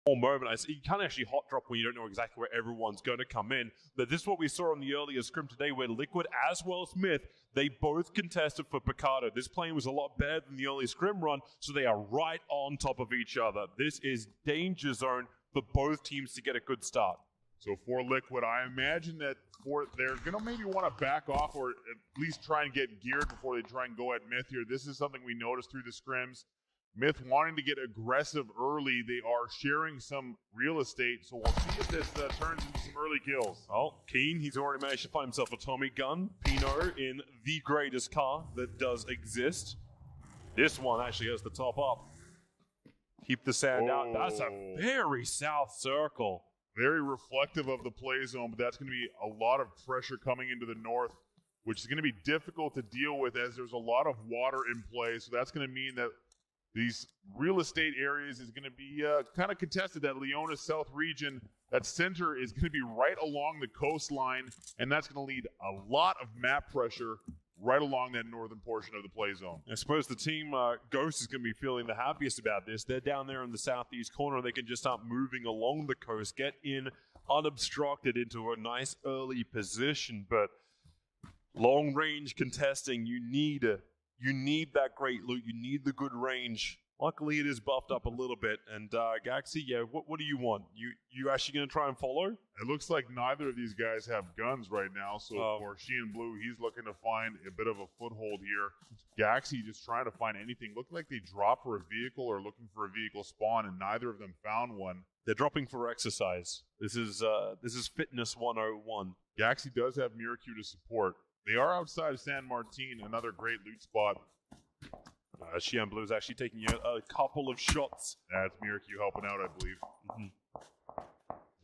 moment. You can't actually hot drop when you don't know exactly where everyone's going to come in. But this is what we saw in the earlier scrim today, where Liquid as well as Myth, they both contested for Picado. This plane was a lot better than the early scrim run, so they are right on top of each other. This is danger zone for both teams to get a good start. So for Liquid, I imagine that they're going to maybe want to back off or at least try and get geared before they try and go at Myth here. This is something we noticed through the scrims. Myth wanting to get aggressive early. They are sharing some real estate, so we'll see if this turns into some early kills. Oh, Keen, he's already managed to find himself a Tommy gun. Pino in the greatest car that does exist. This one actually has the top up. Keep the sand out. That's a very south circle. Very reflective of the play zone, but that's going to be a lot of pressure coming into the north, which is going to be difficult to deal with as there's a lot of water in play. So that's going to mean that these real estate areas is going to be kind of contested. That Leona South region, that center is going to be right along the coastline, and that's going to lead a lot of map pressure right along that northern portion of the play zone. I suppose the team Ghost is going to be feeling the happiest about this. They're down there in the southeast corner. They can just start moving along the coast, get in unobstructed into a nice early position. But long-range contesting, you need that great loot. You need the good range. Luckily, it is buffed up a little bit. And Gaxi, yeah, what do you want? You actually going to try and follow? It looks like neither of these guys have guns right now. So for Sheehan Blue, he's looking to find a bit of a foothold here. Gaxi just trying to find anything. Looked like they dropped for a vehicle or looking for a vehicle spawn, and neither of them found one. They're dropping for exercise. This is Fitness 101. Gaxi does have Miracu to support. They are outside of San Martin, another great loot spot. Sheehan Blue is actually taking a couple of shots. That's Miracu helping out, I believe.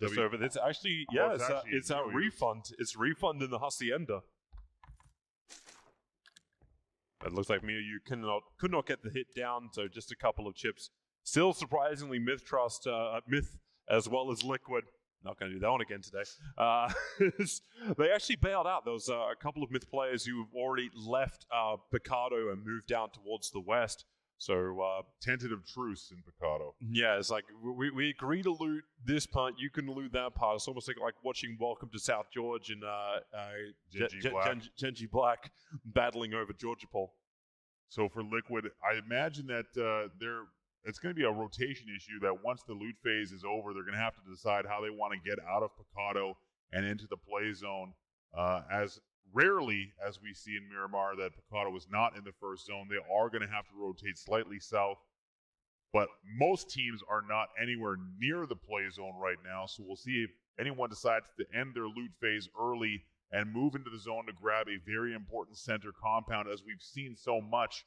Just over. It's actually, yeah, it's a refund. It's refund in the Hacienda. It looks like Miracu could not get the hit down, so just a couple of chips. Still surprisingly, Myth as well as Liquid. Not going to do that one again today. They actually bailed out. There was a couple of Myth players who have already left Picado and moved down towards the west. So tentative truce in Picado. Yeah, it's like we agree to loot this part. You can loot that part. It's almost like watching Welcome to South George and Genji Black battling over Georgia Pole. So for Liquid, I imagine that it's going to be a rotation issue that once the loot phase is over, they're going to have to decide how they want to get out of Picado and into the play zone. As rarely as we see in Miramar that Picado was not in the first zone, they are going to have to rotate slightly south. But most teams are not anywhere near the play zone right now, so we'll see if anyone decides to end their loot phase early and move into the zone to grab a very important center compound, as we've seen so much.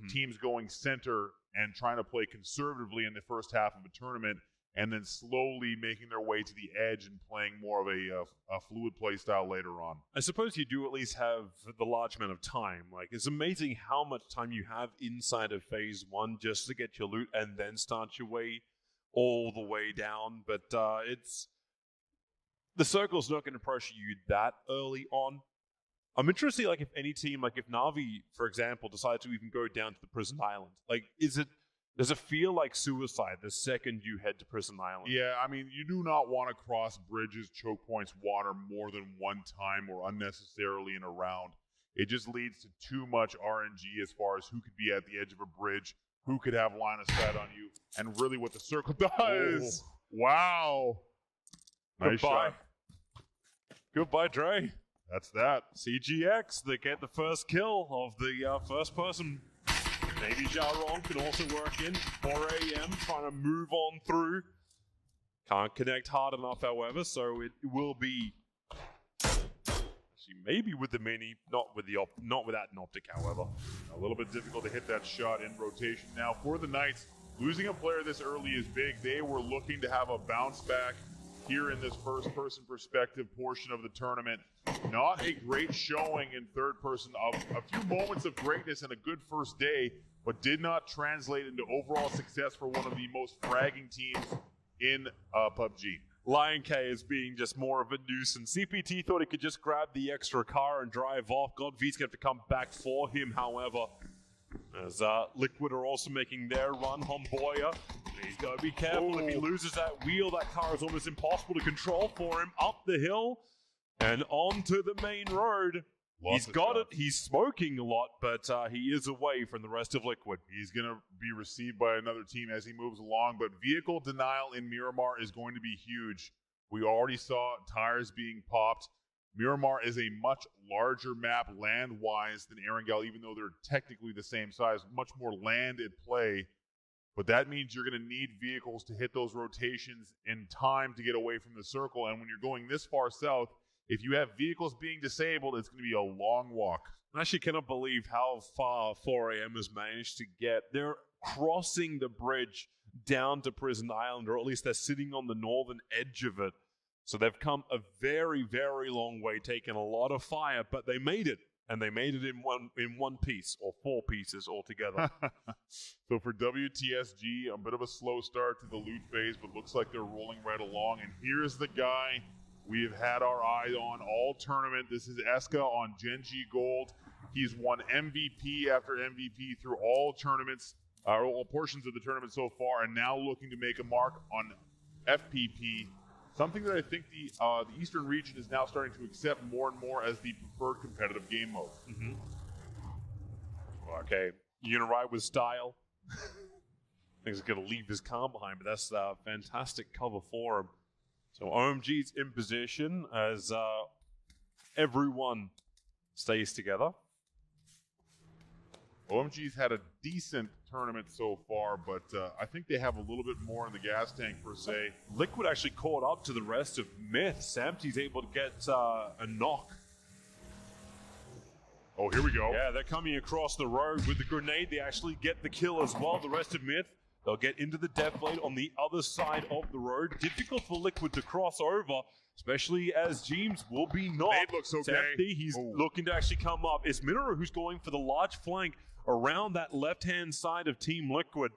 Teams going center and trying to play conservatively in the first half of a tournament, and then slowly making their way to the edge and playing more of a fluid play style later on. I suppose you do at least have the large amount of time. Like, it's amazing how much time you have inside of phase one just to get your loot and then start your way all the way down. But the circle's not going to pressure you that early on. I'm interested, like, if any team, like if Na'Vi, for example, decides to even go down to the prison island, like, does it feel like suicide the second you head to prison island? Yeah, I mean, you do not want to cross bridges, choke points, water more than one time or unnecessarily in a round. It just leads to too much RNG as far as who could be at the edge of a bridge, who could have line of sight on you, and really what the circle does. Oh. Wow. Nice shot. Goodbye, Dre. That's that. CGX, they get the first kill of the first person. Maybe Jarron can also work in. 4 a.m. trying to move on through. Can't connect hard enough, however, so it will be actually maybe with the mini, not with that optic, however. A little bit difficult to hit that shot in rotation. Now for the Knights, losing a player this early is big. They were looking to have a bounce back here in this first-person perspective portion of the tournament. Not a great showing in third person. A few moments of greatness and a good first day, but did not translate into overall success for one of the most fragging teams in PUBG. Lion K is being just more of a nuisance. CPT thought he could just grab the extra car and drive off. God V's going to have to come back for him, however. As Liquid are also making their run. Homboya He's got to be careful. If he loses that wheel, that car is almost impossible to control for him. Up the hill and onto the main road. He's got it. He's smoking a lot, but he is away from the rest of Liquid. He's going to be received by another team as he moves along, but vehicle denial in Miramar is going to be huge. We already saw tires being popped. Miramar is a much larger map land-wise than Erangel, even though they're technically the same size. Much more land at play, but that means you're going to need vehicles to hit those rotations in time to get away from the circle, and when you're going this far south, if you have vehicles being disabled, it's going to be a long walk. I actually cannot believe how far 4 a.m. has managed to get. They're crossing the bridge down to Prison Island, or at least they're sitting on the northern edge of it. So they've come a very, very long way, taken a lot of fire, but they made it. And they made it in one piece, or 4 pieces altogether. So for WTSG, a bit of a slow start to the loot phase, but looks like they're rolling right along. And here's the guy we've had our eye on all tournament. This is Eska on Genji Gold. He's won MVP after MVP through all tournaments, all portions of the tournament so far, and now looking to make a mark on FPP. Something that I think the Eastern region is now starting to accept more and more as the preferred competitive game mode. Mm-hmm. Okay, you're going to ride with style. I think he's going to leave his car behind, but that's a fantastic cover for him. So OMG's in position as everyone stays together. OMG's had a decent tournament so far, but I think they have a little bit more in the gas tank per se. Liquid actually caught up to the rest of Myth. Samty's able to get a knock. Oh, here we go. Yeah, they're coming across the road with the grenade. They actually get the kill as well. The rest of Myth, they'll get into the death blade on the other side of the road. Difficult for Liquid to cross over, especially as James will be knocked. It looks okay. Samty, he's looking to actually come up. It's Minoru who's going for the large flank around that left-hand side of Team Liquid.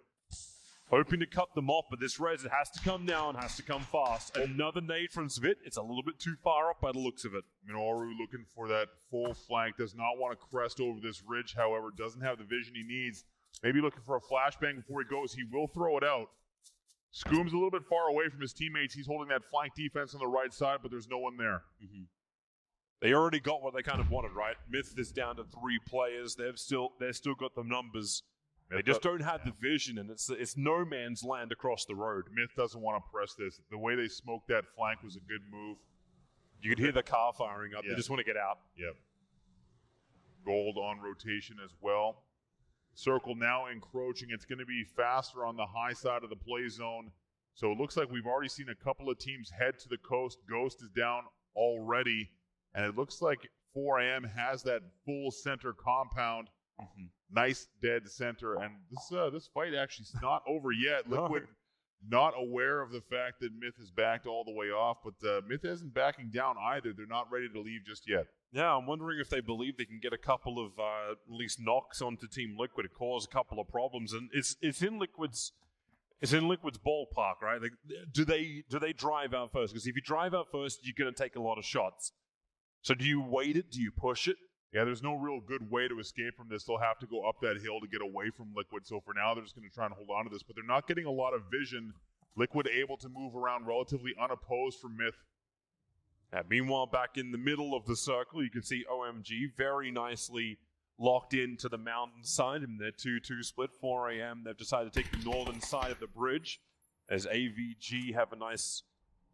Hoping to cut them off, but this res, it has to come now and has to come fast. Another nade from Svit. It's a little bit too far up by the looks of it. Minoru looking for that full flank. Does not want to crest over this ridge, however. Doesn't have the vision he needs. Maybe looking for a flashbang before he goes. He will throw it out. Scoom's a little bit far away from his teammates. He's holding that flank defense on the right side, but there's no one there. Mm-hmm. They already got what they kind of wanted, right? Myth is down to 3 players. They've still got the numbers. They just don't have the vision, and it's no man's land across the road. Myth doesn't want to press this. The way they smoked that flank was a good move. You could hear the car firing up. Yeah. They just want to get out. Yep. Gold on rotation as well. Circle now encroaching. It's going to be faster on the high side of the play zone. So it looks like we've already seen a couple of teams head to the coast. Ghost is down already. And it looks like 4 a.m. has that full center compound. Mm-hmm. Nice dead center. And this fight actually is not over yet. Liquid not aware of the fact that Myth is backed all the way off. But Myth isn't backing down either. They're not ready to leave just yet. Yeah, I'm wondering if they believe they can get a couple of at least knocks onto Team Liquid to cause a couple of problems. And it's in Liquid's ballpark, right? Like, do they drive out first? Because if you drive out first, you're going to take a lot of shots. So do you wait it? Do you push it? Yeah, there's no real good way to escape from this. They'll have to go up that hill to get away from Liquid. So for now, they're just going to try and hold on to this. But they're not getting a lot of vision. Liquid able to move around relatively unopposed from Myth. Meanwhile, back in the middle of the circle, you can see OMG very nicely locked into the mountainside in their 2-2 split. 4 a.m. They've decided to take the northern side of the bridge as AVG have a nice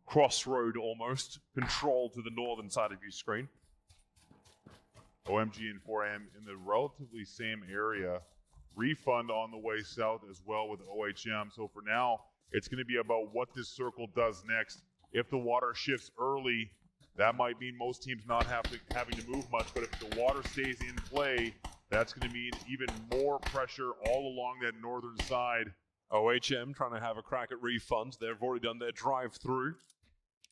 crossroad almost control to the northern side of your screen. OMG and 4 a.m. in the relatively same area. Refund on the way south as well with OHM. So for now, it's going to be about what this circle does next. If the water shifts early, that might mean most teams not having to move much. But if the water stays in play, that's going to mean even more pressure all along that northern side. OHM trying to have a crack at refunds. They've already done their drive-through.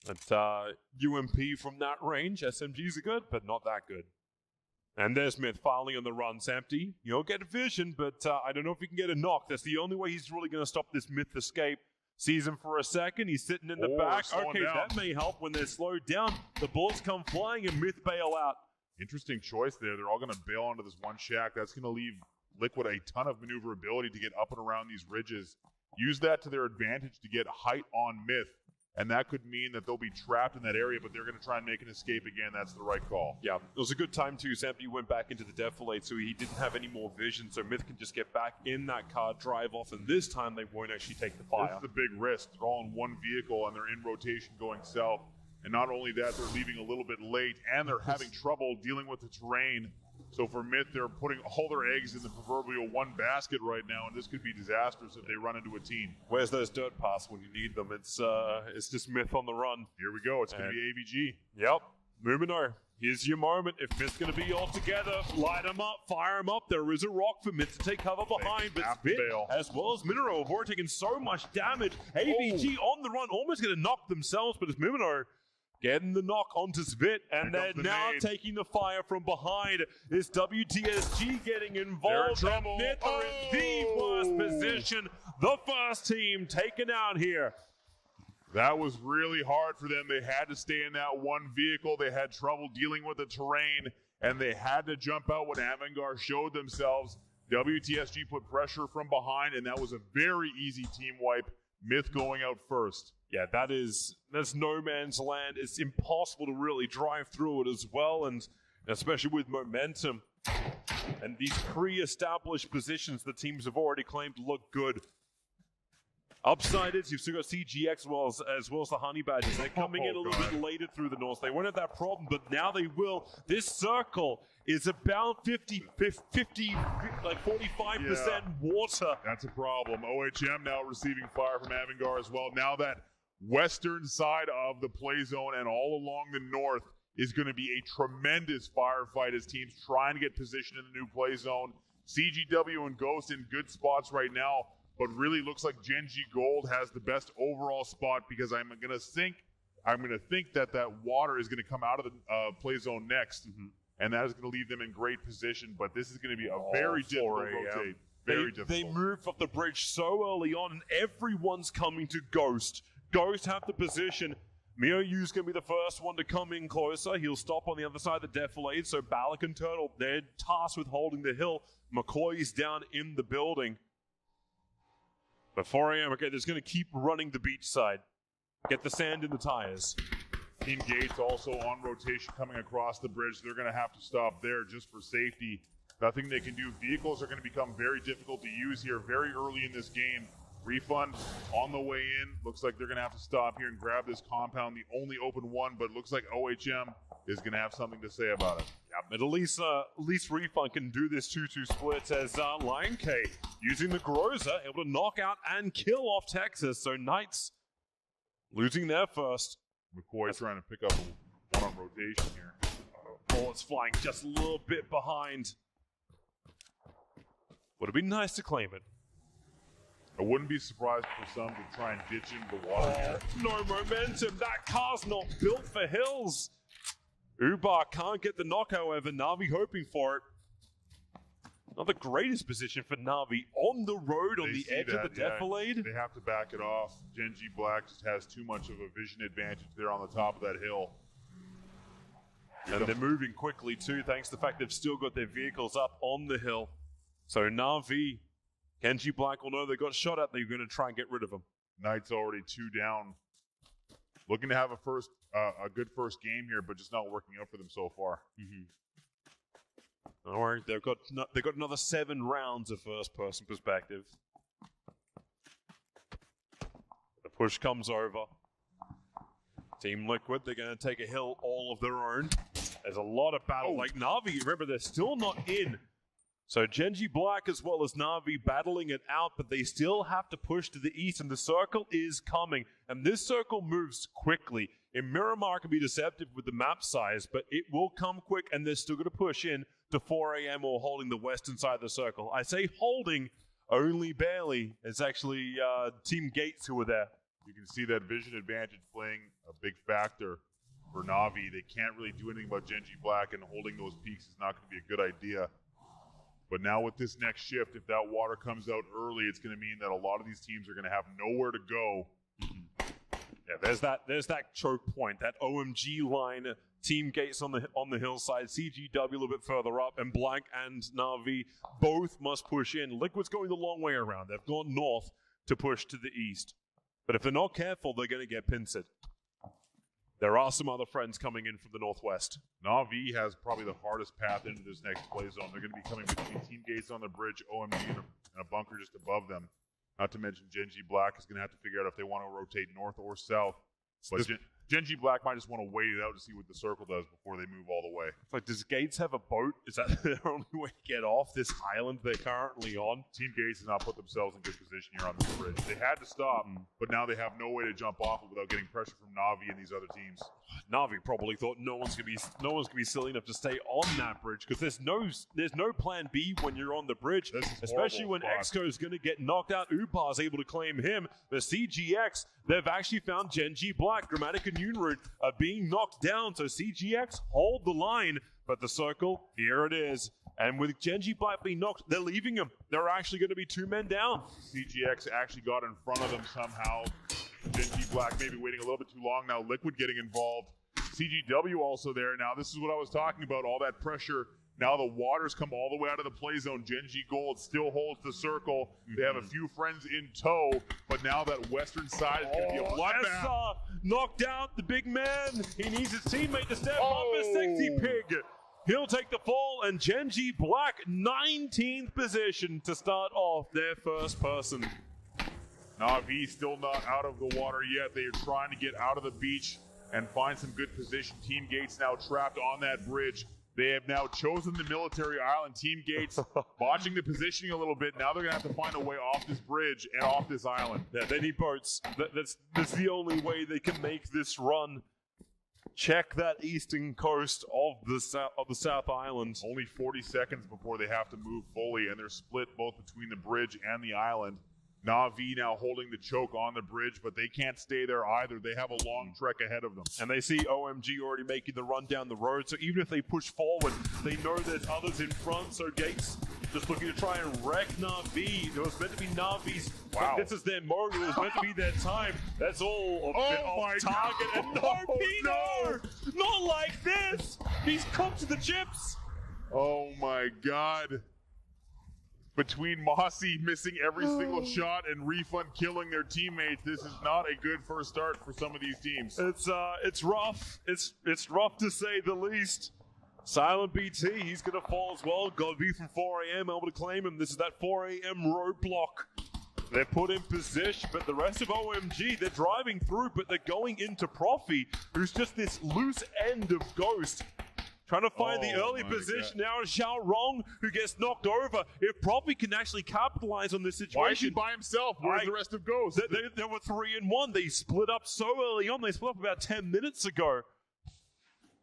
But UMP from that range, SMGs are good, but not that good. And there's Myth finally on the run. Samty, you'll get a vision, but I don't know if he can get a knock. That's the only way he's really going to stop this Myth escape. Sees him for a second. He's sitting in the back. Okay, that may help when they're slowed down. The bullets come flying and Myth bail out. Interesting choice there. They're all going to bail onto this one shack. That's going to leave Liquid a ton of maneuverability to get up and around these ridges. use that to their advantage to get height on Myth. And that could mean that they'll be trapped in that area, but they're going to try and make an escape again. That's the right call. Yeah, it was a good time too. Zempy went back into the defilade, so he didn't have any more vision, so Myth can just get back in that car, drive off, and this time they won't actually take the fire. This is a big risk. They're all in one vehicle, and they're in rotation going south. And not only that, they're leaving a little bit late, and they're having trouble dealing with the terrain. So for Myth, they're putting all their eggs in the proverbial one basket right now, and this could be disastrous if they run into a team. Where's those dirt paths when you need them? It's just Myth on the run. Here we go. It's going to be AVG. Yep. Mumino, here's your moment. If Myth's going to be all together, light them up, fire them up. There is a rock for Myth to take cover behind, but Spit, as well as Mumino, have already taken so much damage. AVG on the run, almost going to knock themselves, but it's Mumino getting the knock onto Spit, and they're now taking the fire from behind. It's WTSG getting involved. And Myth are in the worst position. The first team taken out here. That was really hard for them. They had to stay in that one vehicle. They had trouble dealing with the terrain, and they had to jump out when Avangard showed themselves. WTSG put pressure from behind, and that was a very easy team wipe. Myth going out first. Yeah, that's no man's land. It's impossible to really drive through it as well, and especially with momentum. And these pre-established positions the teams have already claimed look good. Upside is you've still got CGX as well as the Honey Badgers. They're coming in a little bit later through the north. They won't have that problem, but now they will. This circle is about 45% water. That's a problem. OHM now receiving fire from Avangard as well. Now that western side of the play zone and all along the north is going to be a tremendous firefight as teams trying to get position in the new play zone. CGW and Ghost in good spots right now, but really looks like Genji Gold has the best overall spot because I'm going to think that water is going to come out of the play zone next, and that is going to leave them in great position. But this is going to be a very difficult rotate. Very difficult. They moved off the bridge so early on, and everyone's coming to Ghost. Ghost have the position. Miou's going to be the first one to come in closer. He'll stop on the other side of the defilade, so Balak and Turtle, they're tasked with holding the hill. McCoy's down in the building. But 4 a.m., okay, they're going to keep running the beach side. Get the sand in the tires. Team Gates also on rotation coming across the bridge. They're going to have to stop there just for safety. Nothing they can do. Vehicles are going to become very difficult to use here very early in this game. Refund on the way in. Looks like they're going to have to stop here and grab this compound, the only open one, but looks like OHM is going to have something to say about it. Yeah, but at least Refund can do this 2-2 split as Lion K using the Groza, able to knock out and kill off Texas. So Knights losing their first. McCoy trying to pick up one on rotation here. Bullets flying just a little bit behind. Would have been nice to claim it. I wouldn't be surprised for some to try and ditch into the water here. No momentum. That car's not built for hills. Ubar can't get the knock, however. Na'Vi hoping for it. Not the greatest position for Na'Vi on the road on the edge of the defilade. They have to back it off. Genji Black just has too much of a vision advantage there on the top of that hill. And they're moving quickly too, thanks to the fact they've still got their vehicles up on the hill. So Na'Vi, Genji Black will know they got shot at. They're going to try and get rid of them. Knights already 2 down. Looking to have a good first game here, but just not working out for them so far. Don't worry, they've got another 7 rounds of first-person perspective. The push comes over. Team Liquid, they're going to take a hill all of their own. There's a lot of battle. Like Na'Vi, remember, they're still not in. So Genji Black as well as Na'Vi battling it out, but they still have to push to the east, and the circle is coming. And this circle moves quickly. In Miramar can be deceptive with the map size, but it will come quick, and they're still going to push in to 4 a.m. or holding the western side of the circle. I say holding only barely. It's actually Team Gates who are there. You can see that vision advantage playing a big factor for Na'Vi. They can't really do anything about Genji Black, and holding those peaks is not going to be a good idea. But now with this next shift, if that water comes out early, it's going to mean that a lot of these teams are going to have nowhere to go. Yeah, there's that choke point, that OMG line. Team Gates on the hillside, CGW a little bit further up, and Black and Na'Vi both must push in. Liquid's going the long way around. They've gone north to push to the east. But if they're not careful, they're going to get pincered. There are some other friends coming in from the northwest. Na'Vi has probably the hardest path into this next play zone. They're going to be coming between team gates on the bridge, OMG, and a bunker just above them. Not to mention Genji Black is going to have to figure out if they want to rotate north or south. But Genji Black might just want to wait it out to see what the circle does before they move all the way. It's like, does Gates have a boat? Is that their only way to get off this island they're currently on? Team Gates has not put themselves in good position here on this bridge. They had to stop, but now they have no way to jump off it without getting pressure from Na'Vi and these other teams. Na'Vi probably thought no one's gonna be silly enough to stay on that bridge because there's no plan B when you're on the bridge, especially when Exco is gonna get knocked out. Upar's able to claim him. The CGX, they've actually found Genji Black, Grammatic and Unroot are being knocked down, so CGX hold the line, but the circle, here it is. And with Genji Black being knocked, they're leaving him. They're actually going to be 2 men down. CGX actually got in front of them somehow. Genji Black maybe waiting a little bit too long now. Liquid getting involved. CGW also there. Now this is what I was talking about, all that pressure. Now the waters come all the way out of the play zone. Genji Gold still holds the circle. They have a few friends in tow, but now that western side is going to be a bloodbath. Knocked out the big man. He needs his teammate to step up as Sexy Pig. He'll take the fall, and Genji Black, 19th position to start off their first person. Na'Vi still not out of the water yet. They are trying to get out of the beach and find some good position. Team Gates now trapped on that bridge. They have now chosen the military island. Team Gates watching the positioning a little bit. Now they're going to have to find a way off this bridge and off this island. Yeah, they need boats. That's the only way they can make this run. Check that eastern coast of the South Island. Only 40 seconds before they have to move fully, and they're split both between the bridge and the island. Na'Vi now holding the choke on the bridge, but they can't stay there either. They have a long trek ahead of them. And they see OMG already making the run down the road, so even if they push forward, they know there's others in front, so Gates just looking to try and wreck Na'Vi. It was meant to be Na'Vi's. Wow. This is their mode. It was meant to be their time. That's all off target. God. And no, Pino! Not like this! He's cooked to the chips! Oh my God. Between Mossy missing every single shot and Refund killing their teammates, this is not a good first start for some of these teams. It's rough. It's rough to say the least. Silent BT, he's gonna fall as well. Got to be from 4 a.m. able to claim him. This is that 4 a.m. roadblock. They're put in position, but the rest of OMG, they're driving through, but they're going into Profi, who's just this loose end of Ghost. Trying to find the early position now is Xiao Rong, who gets knocked over. If Profi can actually capitalize on this situation. Why is he by himself? Where's the rest of Ghost? They were 3 and 1. They split up so early on. They split up about 10 minutes ago.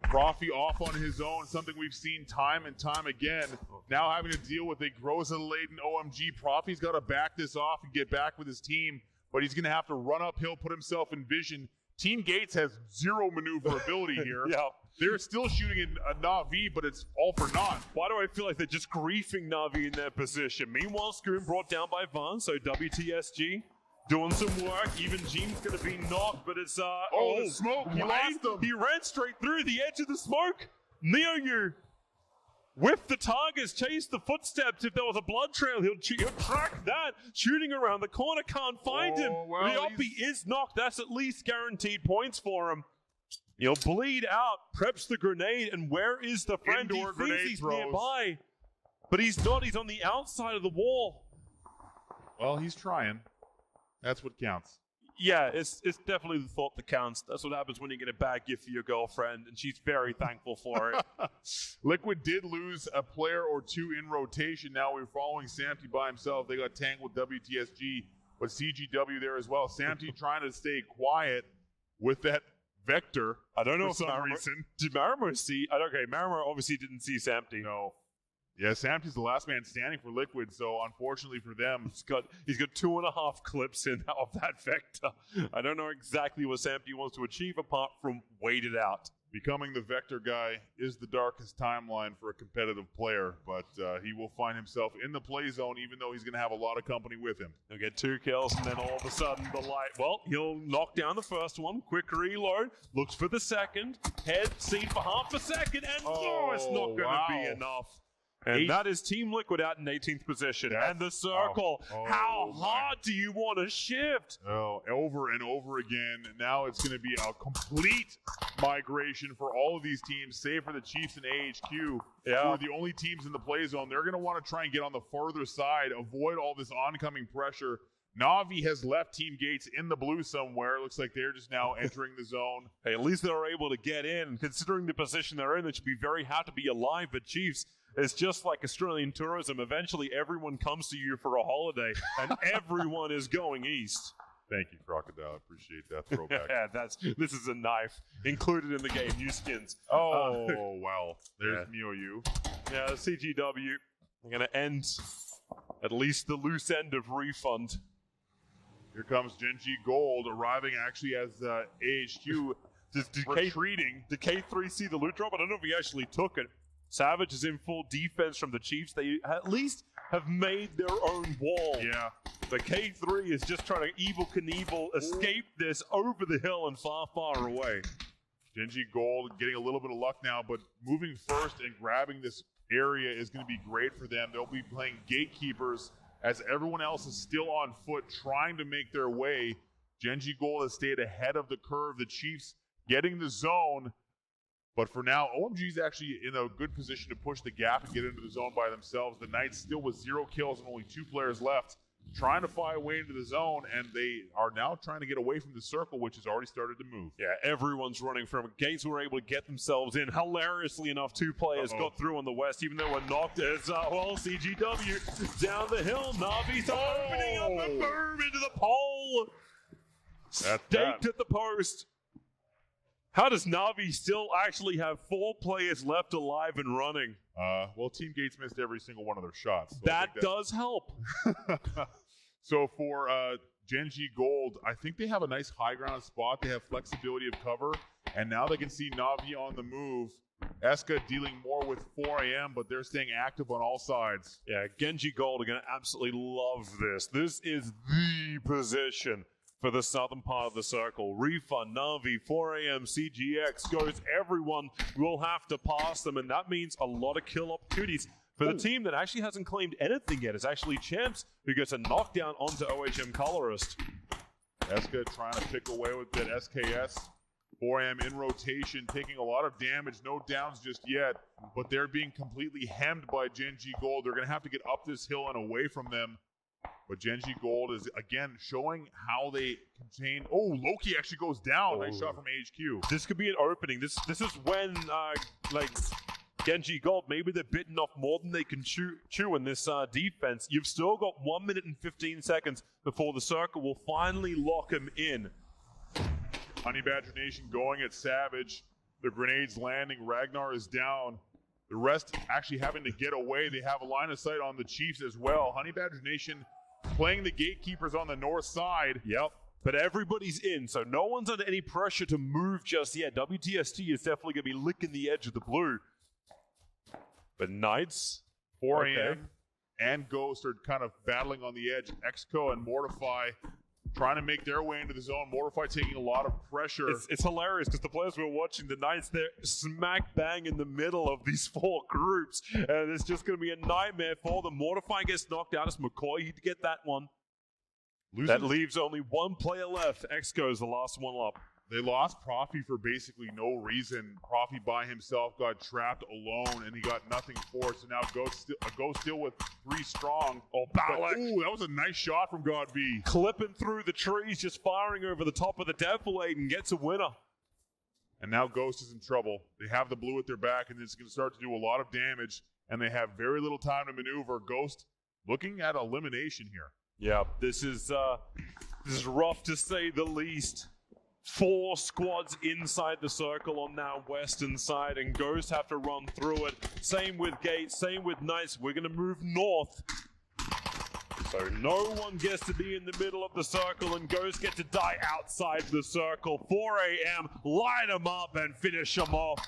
Profi off on his own, something we've seen time and time again. Now having to deal with a Groza-laden OMG. Profi's got to back this off and get back with his team, but he's going to have to run uphill, put himself in vision. Team Gates has zero maneuverability here. Yeah. They're still shooting at Na'Vi, but it's all for naught. Why do I feel like they're just griefing Na'Vi in their position? Meanwhile, Scoon brought down by Van, so WTSG doing some work. Even Jean's going to be knocked, but it's... the smoke! He lost him! He ran straight through the edge of the smoke! Neoyu whiffed the targets, chased the footsteps. If there was a blood trail, he'll track that. Shooting around the corner, can't find him. Well, Ryopi is knocked. That's at least guaranteed points for him. He'll bleed out, preps the grenade, and where is the friend? Indoor He thinks he's throws. nearby, but he's not. He's on the outside of the wall. Well, he's trying. That's what counts. Yeah, it's definitely the thought that counts. That's what happens when you get a bad gift for your girlfriend, and she's very thankful for it. Liquid did lose a player or two in rotation. Now we're following Samty by himself. They got tangled with WTSG, but CGW there as well. Samty trying to stay quiet with that Vector. I don't know for some reason. Did Marimar see? Okay, Marimar obviously didn't see Samty. No. Yeah, Samty's the last man standing for Liquid, so unfortunately for them. He's got 2.5 clips in of that Vector. I don't know exactly what Samty wants to achieve apart from wait it out. Becoming the Vector guy is the darkest timeline for a competitive player, but he will find himself in the play zone even though he's going to have a lot of company with him. He'll get 2 kills, and then all of a sudden the light... Well, he'll knock down the first one, quick reload, looks for the second, head, seen for half a second, and it's not going to be enough. And that is Team Liquid out in 18th position. And the circle. How hard do you want to shift? Oh, over and over again. Now it's going to be a complete migration for all of these teams, save for the Chiefs and AHQ, who are the only teams in the play zone. They're going to want to try and get on the further side, avoid all this oncoming pressure. Navi has left Team Gates in the blue somewhere. It looks like they're just now entering the zone. Hey, at least they're able to get in. Considering the position they're in, they should be very happy to be alive. But Chiefs, it's just like Australian tourism. Eventually, everyone comes to you for a holiday, and everyone is going east. Thank you, Crocodile. Appreciate that throwback. Yeah, this is a knife included in the game. New skins. Oh, well. There's MioU. Yeah, the CGW. They're going to end at least the loose end of refund. Here comes Genji Gold arriving actually as AHQ retreating. Did K3 see the loot drop? I don't know if he actually took it. Savage is in full defense from the Chiefs. They at least have made their own wall. Yeah. But K3 is just trying to Evel Knievel escape this over the hill and far, far away. Genji Gold getting a little bit of luck now, but moving first and grabbing this area is going to be great for them. They'll be playing gatekeepers as everyone else is still on foot trying to make their way. Genji Gold has stayed ahead of the curve. The Chiefs getting the zone. But for now, OMG is actually in a good position to push the gap and get into the zone by themselves. The Knights still with 0 kills and only 2 players left, trying to fly away into the zone, and they are now trying to get away from the circle, which has already started to move. Yeah, everyone's running from it. Gates were able to get themselves in. Hilariously enough, 2 players got through on the west, even though we're knocked as CGW down the hill. Navi's opening up and boom into the pole. Staked at the post. How does Navi still actually have 4 players left alive and running? Well, Team Gates missed every single one of their shots. So that does help. So for Genji Gold, I think they have a nice high ground spot. They have flexibility of cover, and now they can see Navi on the move. Eska dealing more with 4 AM, but they're staying active on all sides. Yeah, Genji Gold are going to absolutely love this. This is the position for the southern part of the circle. Refund, Navi, 4 AM, CGX goes. Everyone will have to pass them, and that means a lot of kill opportunities. For the team that actually hasn't claimed anything yet, is actually Champs, who gets a knockdown onto OHM Colorist. Eska trying to pick away with that SKS. 4 AM in rotation, taking a lot of damage. No downs just yet, but they're being completely hemmed by Genji Gold. They're going to have to get up this hill and away from them. But Genji Gold is, again, showing how they contain... Oh, Loki actually goes down. Nice shot from HQ. This could be an opening. This is when, Genji Gold, maybe they're bitten off more than they can chew in this defense. You've still got 1 minute and 15 seconds before the circle will finally lock him in. Honey Badger Nation going at Savage. The grenades landing. Ragnar is down. The rest actually having to get away. They have a line of sight on the Chiefs as well. Honey Badger Nation playing the gatekeepers on the north side. Yep. But everybody's in, so no one's under any pressure to move just yet. WTST is definitely going to be licking the edge of the blue. But Knights, 4 AM, and Ghost are kind of battling on the edge. Exco and Mortify trying to make their way into the zone. Mortify taking a lot of pressure. It's hilarious because the players we're watching, the Knights, they're smack bang in the middle of these 4 groups. And it's just going to be a nightmare for them. Mortify gets knocked out as McCoy. He'd get that one. That leaves only 1 player left. Exco is the last one up. They lost Profi for basically no reason. Profi by himself got trapped alone, and he got nothing for it. So now Ghost still with 3 strong. Oh, Balak. Ooh, that was a nice shot from God V. Clipping through the trees, just firing over the top of the defilade and gets a winner. And now Ghost is in trouble. They have the blue at their back, and it's going to start to do a lot of damage, and they have very little time to maneuver. Ghost looking at elimination here. Yeah, this is rough to say the least. 4 squads inside the circle on that western side, and Ghost have to run through it. Same with Gates, same with Knights. We're going to move north. So no one gets to be in the middle of the circle, and Ghost get to die outside the circle. 4 AM, line them up and finish them off.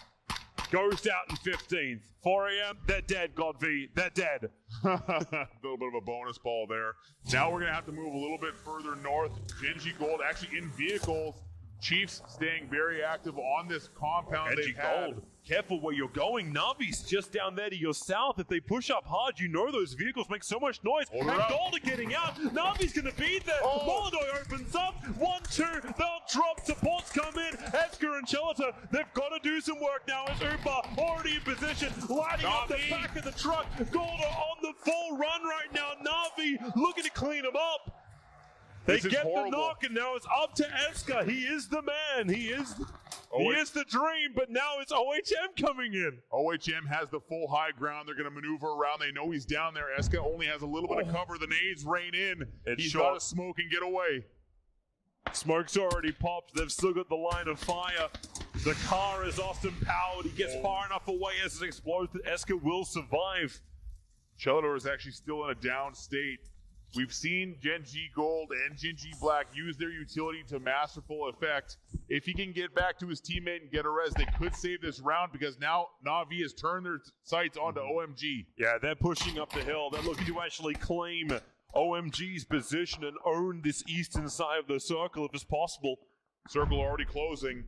Ghost out in 15th. 4 AM, they're dead, God V. They're dead. A little bit of a bonus ball there. Now we're going to have to move a little bit further north. Genji Gold actually in vehicles. Chiefs staying very active on this compound. Genji Gold careful where you're going. Navi's just down there to your south. If they push up hard, you know those vehicles make so much noise. And Golda getting out. Navi's going to be there. Molodoy opens up. 1-2. They'll drop. Supports come in. Esker and Chelita, they've got to do some work now. As Upa already in position, lighting up the back of the truck. Golda on the full run right now. Navi looking to clean him up. They get the knock, and now it's up to Esker. He is the man. He is the dream, but now it's OHM coming in. OHM has the full high ground. They're going to maneuver around. They know he's down there. Esker only has a little bit of cover. The nades rain in. He's got to smoke and get away. Smoke's already popped. They've still got the line of fire. The car is Austin powered. He gets far enough away as it explodes that Esker will survive. Chelita is actually still in a down state. We've seen Gen G Gold and Gen G Black use their utility to masterful effect. If he can get back to his teammate and get a res, they could save this round because now Na'Vi has turned their sights onto OMG. Yeah, they're pushing up the hill. They're looking to actually claim OMG's position and own this eastern side of the circle if it's possible. Circle already closing.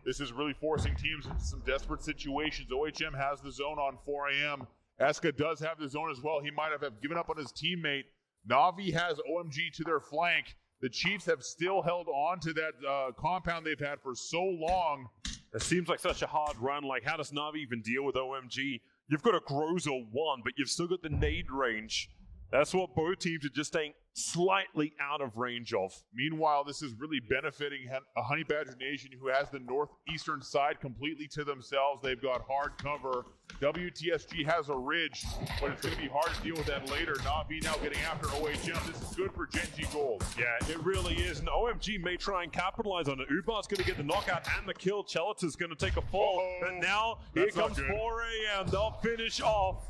This is really forcing teams into some desperate situations. OHM has the zone on 4 a.m. Esker does have the zone as well. He might have given up on his teammate. Na'Vi has OMG to their flank. The Chiefs have still held on to that compound they've had for so long. It seems like such a hard run. Like, how does Na'Vi even deal with OMG? You've got a Groza 1, but you've still got the nade range. That's what both teams are just staying slightly out of range of. Meanwhile, this is really benefiting a Honey Badger Nation who has the northeastern side completely to themselves. They've got hard cover. WTSG has a ridge, but it's going to be hard to deal with that later. Na'Vi now getting after OHM. This is good for Gen G Gold. Yeah, it really is. And OMG may try and capitalize on it. Ubar's going to get the knockout and the kill. Chelita's going to take a fall. And now here comes 4 a.m. They'll finish off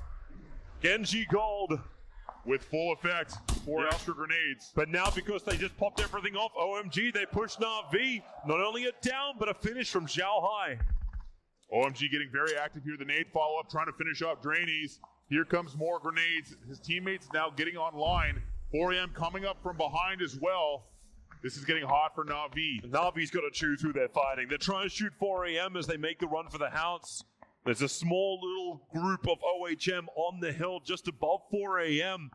Gen G Gold. With full effect, 4 extra grenades. But now because they just popped everything off OMG, they push Na'Vi. Not only a down, but a finish from Zhao Hai. OMG getting very active here. The nade follow-up, trying to finish off Drainies. Here comes more grenades. His teammates now getting online. 4AM coming up from behind as well. This is getting hot for Na'Vi. Na'Vi's got to choose who they're fighting. They're trying to shoot 4AM as they make the run for the house. There's a small little group of OHM on the hill just above 4 a.m.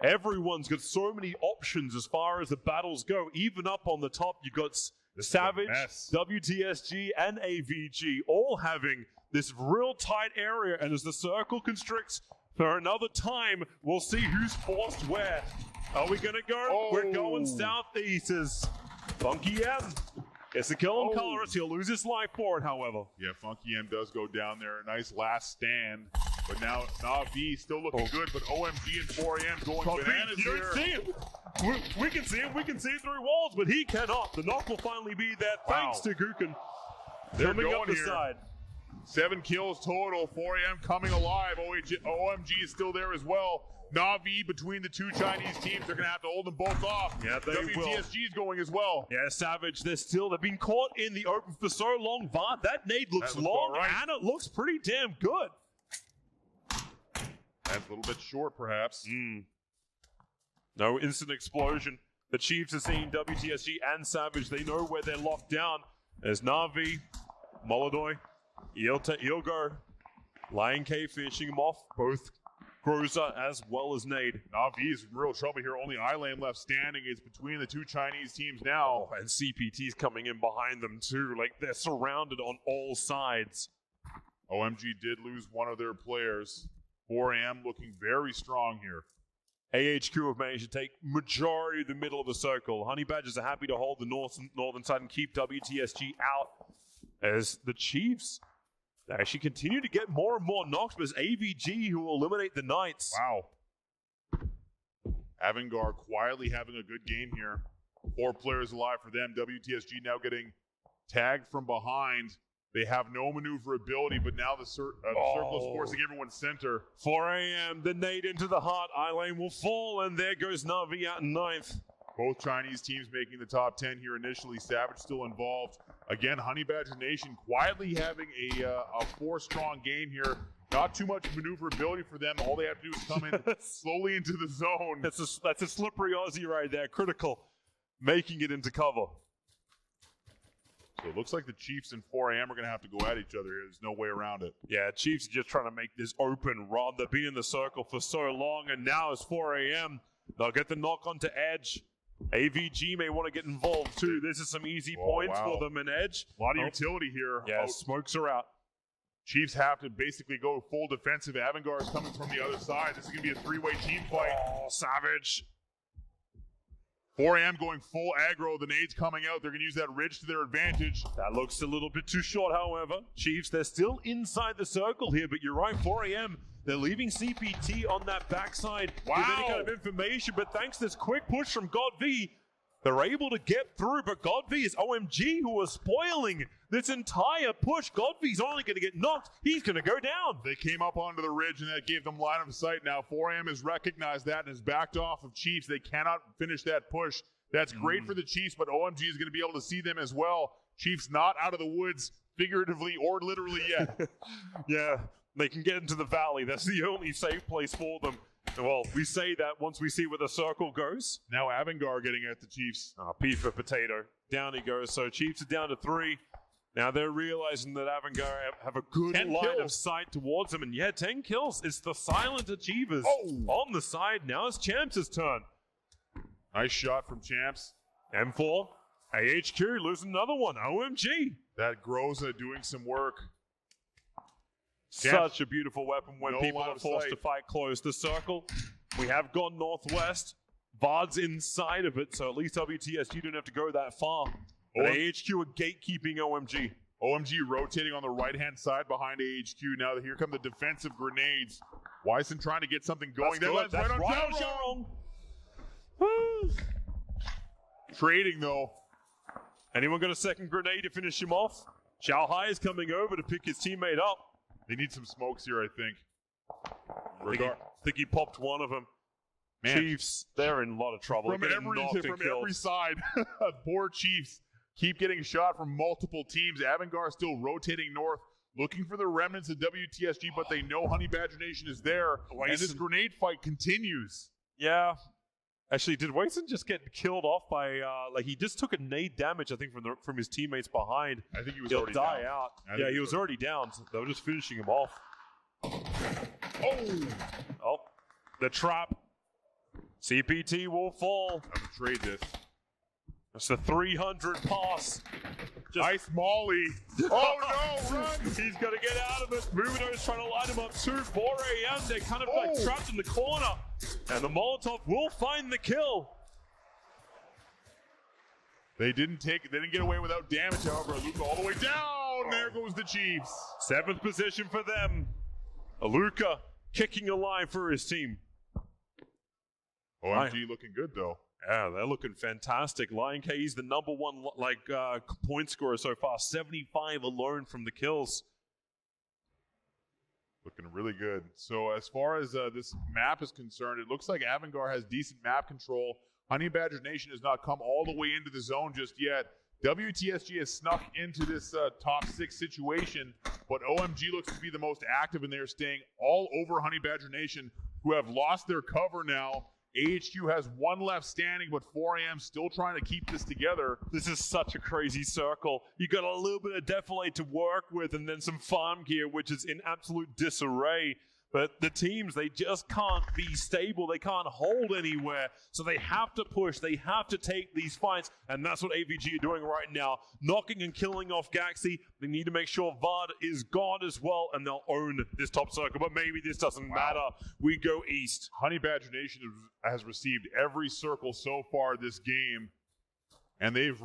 Everyone's got so many options as far as the battles go. Even up on the top, you've got Savage, WTSG, and AVG all having this real tight area. And as the circle constricts for another time, we'll see who's forced where. Are we going to go? We're going southeast as Funky M. It's a kill on colorist. He'll lose his life for it, however. Yeah, Funky M does go down there. A nice last stand. But now Na'Vi still looking good, but OMG and 4AM going bananas here. You don't see him. We can see him. We can see it through walls, but he cannot. The knock will finally be there thanks to Gukin. They're coming going up the here. side. 7 kills total. 4AM coming alive. OMG is still there as well. Na'Vi between the two Chinese teams. They're going to have to hold them both off. Yeah, they will. WTSG is going as well. Yeah, Savage, they've been caught in the open for so long. Vard, that nade looks long, and it looks pretty damn good. That's a little bit short, perhaps. No instant explosion. The Chiefs are seeing WTSG and Savage. They know where they're locked down. There's Na'Vi, Molodoy, he'll go. Lion K finishing him off. Both Groza as well as Nade. Na'Vi is in real trouble here. Only I-Lane left standing. It's between the two Chinese teams now. And CPT's coming in behind them too. Like, they're surrounded on all sides. OMG did lose one of their players. 4AM looking very strong here. AHQ have managed to take majority of the middle of the circle. Honey Badgers are happy to hold the northern side and keep WTSG out as the Chiefs actually continue to get more and more knocks, but it's AVG who will eliminate the Knights. Wow. Avangar quietly having a good game here. 4 players alive for them. WTSG now getting tagged from behind. They have no maneuverability, but now the circle is forcing everyone center. 4 a.m., the nade into the heart. I-Lane will fall, and there goes Na'Vi out in 9th. Both Chinese teams making the top 10 here initially. Savage still involved. Again, Honey Badger Nation quietly having a 4-strong game here. Not too much maneuverability for them. All they have to do is come in slowly into the zone. That's a slippery Aussie right there. Critical. Making it into cover. So it looks like the Chiefs and 4AM are going to have to go at each other here. There's no way around it. Yeah, Chiefs are just trying to make this open run. They've been in the circle for so long, and now it's 4AM. They'll get the knock onto Edge. AVG may want to get involved too. This is some easy points for them in Edge. A lot of utility here. Yeah, smokes are out. Chiefs have to basically go full defensive. Avangar is coming from the other side. This is going to be a three-way team fight. Oh, savage. 4AM going full aggro. The nades coming out. They're going to use that ridge to their advantage. That looks a little bit too short, however. Chiefs, they're still inside the circle here, but you're right, 4AM, they're leaving CPT on that backside with any kind of information, but thanks to this quick push from God V, they're able to get through, but God V is OMG who are spoiling this entire push. God V's only going to get knocked. He's going to go down. They came up onto the ridge, and that gave them line of sight. Now 4AM has recognized that and has backed off of Chiefs. They cannot finish that push. That's great for the Chiefs, but OMG is going to be able to see them as well. Chiefs not out of the woods, figuratively or literally yet. Yeah, they can get into the valley. That's the only safe place for them. Well, we say that once we see where the circle goes. Now Avangar getting at the Chiefs. P for potato. Down he goes. So Chiefs are down to 3. Now they're realizing that Avangar have a good line of sight towards them. And yeah, 10 kills. It's the silent achievers on the side. Now it's Champs' turn. Nice shot from Champs. M4. AHQ losing another one. OMG. That Groza doing some work. Such a beautiful weapon when people are forced to fight close. The circle, we have gone northwest. VOD's inside of it, so at least WTSG don't have to go that far. But AHQ are gatekeeping OMG. OMG rotating on the right-hand side behind AHQ. Now here come the defensive grenades. Wyson trying to get something going. That's right. Trading, though. Anyone got a second grenade to finish him off? Xiao Hai is coming over to pick his teammate up. They need some smokes here, I think. I think he popped one of them. Man, Chiefs, they're in a lot of trouble. From every side. Poor Chiefs keep getting shot from multiple teams. Avangar still rotating north, looking for the remnants of WTSG, but they know Honey Badger Nation is there. And this grenade fight continues. Yeah. Actually, did Wason just get killed off by, he just took a nade damage, I think, from his teammates behind. I think he was already down. Out. Yeah, he was already down. So they were just finishing him off. Oh, the trap. CPT will fall. I'm going to trade this. It's the 300 pass. Nice molly. Oh, no, run. He's going to get out of it. Muvino's trying to line him up too. 4AM, they're kind of like trapped in the corner. And the Molotov will find the kill. They didn't get away without damage, however. Aluka all the way down. There goes the Chiefs. 7th position for them. Aluka kicking a line for his team. OMG looking good, though. Yeah, they're looking fantastic. Lion K, he's the number one point scorer so far. 75 alone from the kills. Looking really good. So as far as this map is concerned, it looks like Avangar has decent map control. Honey Badger Nation has not come all the way into the zone just yet. WTSG has snuck into this top 6 situation, but OMG looks to be the most active, and they're staying all over Honey Badger Nation, who have lost their cover now. AHQ has one left standing, but 4AM still trying to keep this together. This is such a crazy circle. You got a little bit of defilade to work with and then some farm gear, which is in absolute disarray. But the teams, they just can't be stable. They can't hold anywhere. So they have to push. They have to take these fights. And that's what AVG are doing right now. Knocking and killing off Gaxi. They need to make sure VOD is gone as well. And they'll own this top circle. But maybe this doesn't matter. We go east. Honey Badger Nation has received every circle so far this game. And they've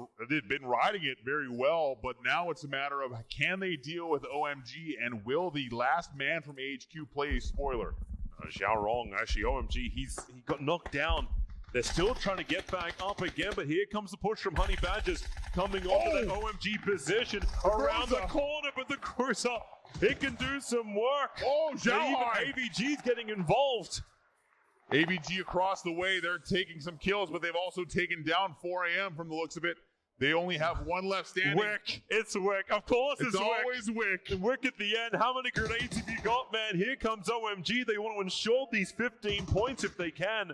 been riding it very well, but now it's a matter of can they deal with OMG, and will the last man from AHQ play a spoiler? Xiao Rong, actually, OMG, he got knocked down. They're still trying to get back up again, but here comes the push from Honey Badgers coming onto that OMG position around the corner, but the cruiser, it can do some work. Oh, Xiao! Even AVG's getting involved. AVG across the way, they're taking some kills, but they've also taken down 4AM from the looks of it. They only have one left standing. Wick. It's Wick. Of course it's Wick. Always Wick. Wick at the end. How many grenades have you got, man? Here comes OMG. They want to ensure these 15 points if they can.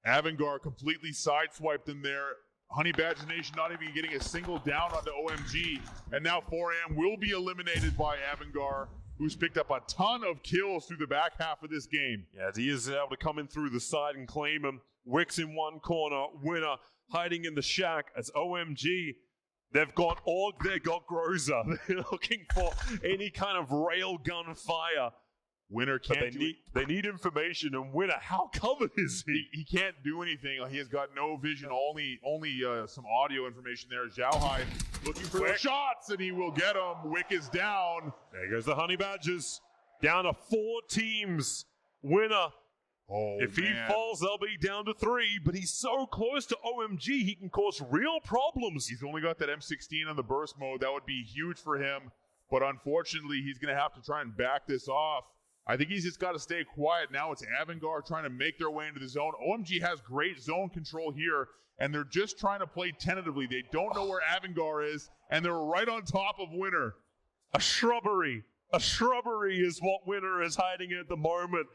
Avangar completely sideswiped them there. Honey Badger Nation not even getting a single down onto OMG. And now 4AM will be eliminated by Avangar, who's picked up a ton of kills through the back half of this game. Yeah, he is able to come in through the side and claim him. Wicks in one corner, Winner hiding in the shack as OMG. They've got Org, they've got Groza. They're looking for any kind of railgun fire. Winner can't they need information, and Winner, how covered is he? He can't do anything. He has got no vision, only some audio information there. Xiaohai looking for the shots, and he will get them. Wick is down. There goes the Honey Badgers. Down to 4 teams. Winner. If he falls, they'll be down to 3, but he's so close to OMG, he can cause real problems. He's only got that M16 on the burst mode. That would be huge for him, but unfortunately, he's going to have to try and back this off. I think he's just got to stay quiet now. It's Avangar trying to make their way into the zone. OMG has great zone control here, and they're just trying to play tentatively. They don't know where Avangar is, and they're right on top of Winner. A shrubbery. A shrubbery is what Winner is hiding at the moment.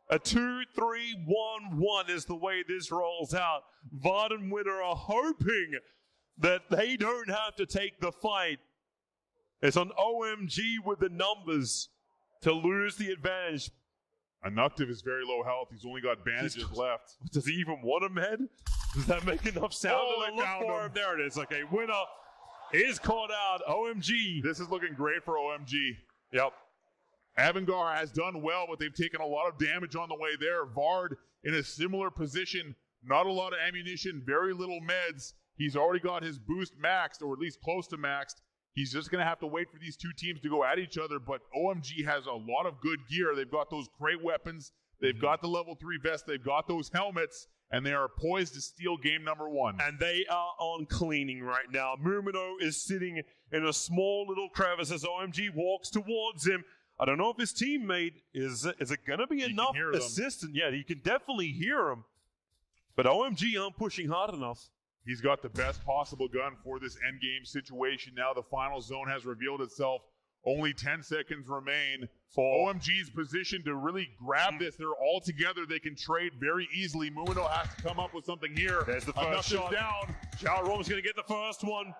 A 2-3-1-1 is the way this rolls out. Vard and Winner are hoping that they don't have to take the fight. It's on OMG with the numbers to lose the advantage. Anuktiv is very low health. He's only got bandages left. Does he even want a med? Does that make enough sound? They look for him. There it is. Okay, Winner is caught out. OMG. This is looking great for OMG. Yep. Avangar has done well, but they've taken a lot of damage on the way there. Vard in a similar position. Not a lot of ammunition, very little meds. He's already got his boost maxed, or at least close to maxed. He's just going to have to wait for these 2 teams to go at each other, but OMG has a lot of good gear. They've got those great weapons. They've got the level 3 vest. They've got those helmets, and they are poised to steal game number 1. And they are on cleaning right now. Mumino is sitting in a small little crevice as OMG walks towards him. I don't know if his teammate, is it going to be enough assistance? Yeah, you can definitely hear him. But OMG aren't pushing hard enough. He's got the best possible gun for this endgame situation. Now the final zone has revealed itself. Only 10 seconds remain for OMG's position to really grab this. They're all together. They can trade very easily. Mumino has to come up with something here. There's the first shot. Down. Xiaorong's going to get the first one.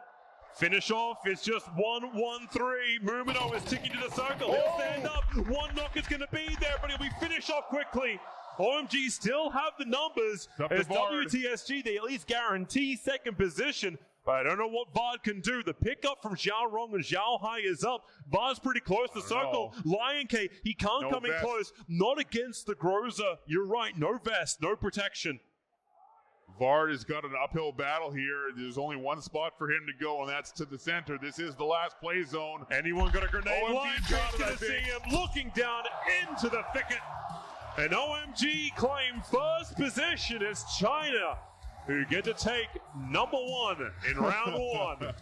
Finish off. It's just 1-1-3. Mumino is ticking to the circle. He'll stand up. One knock is going to be there, but he'll be finished off quickly. OMG still have the numbers. As WTSG, they at least guarantee second position. But I don't know what Vard can do. The pickup from Xiaorong and Xiaohai is up. Vard's pretty close to the circle. Lion K, he can't come in close. Not against the Groza. You're right. No vest, no protection. Vard has got an uphill battle here. There's only one spot for him to go, and that's to the center. This is the last play zone. Anyone got a grenade? Lion K's going to see him looking down into the thicket. And OMG claim first position as China, who get to take number 1 in round 1.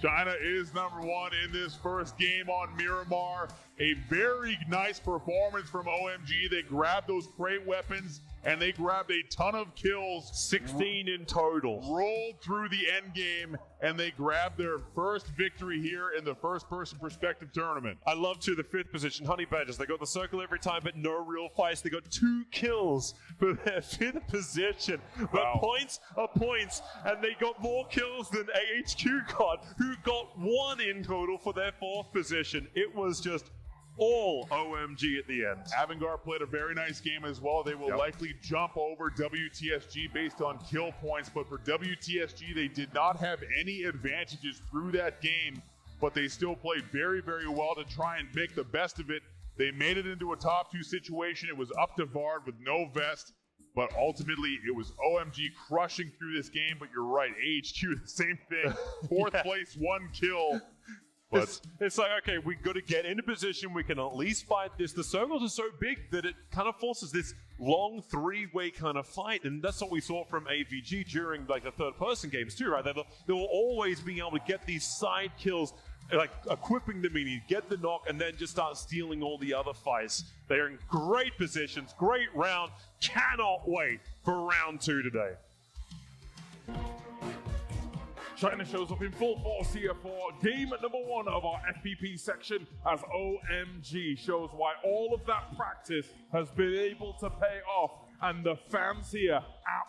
China is number 1 in this first game on Miramar. A very nice performance from OMG. They grabbed those crate weapons, and they grabbed a ton of kills. 16 in total. Rolled through the end game, and they grabbed their first victory here in the first-person perspective tournament. I love, too, the 5th position, Honey Badgers. They got the circle every time, but no real fights. They got 2 kills for their 5th position. But points are points, and they got more kills than AHQ got, who got 1 in total for their 4th position. It was just all OMG at the end. Avangar played a very nice game as well. They will likely jump over WTSG based on kill points, but for WTSG, they did not have any advantages through that game, but they still played very, very well to try and make the best of it. They made it into a top 2 situation. It was up to Vard with no vest, but ultimately it was OMG crushing through this game. But you're right, AHQ, the same thing. 4th place, 1 kill. But it's like, okay, we've got to get into position. We can at least fight this. The circles are so big that it kind of forces this long 3-way kind of fight. And that's what we saw from AVG during like the 3rd-person games too, right? They will always be able to get these side kills, like equipping the mini, get the knock, and then just start stealing all the other fights. They're in great positions, great round. Cannot wait for round 2 today. China shows up in full force here for game number 1 of our FPP section as OMG shows why all of that practice has been able to pay off and the fans here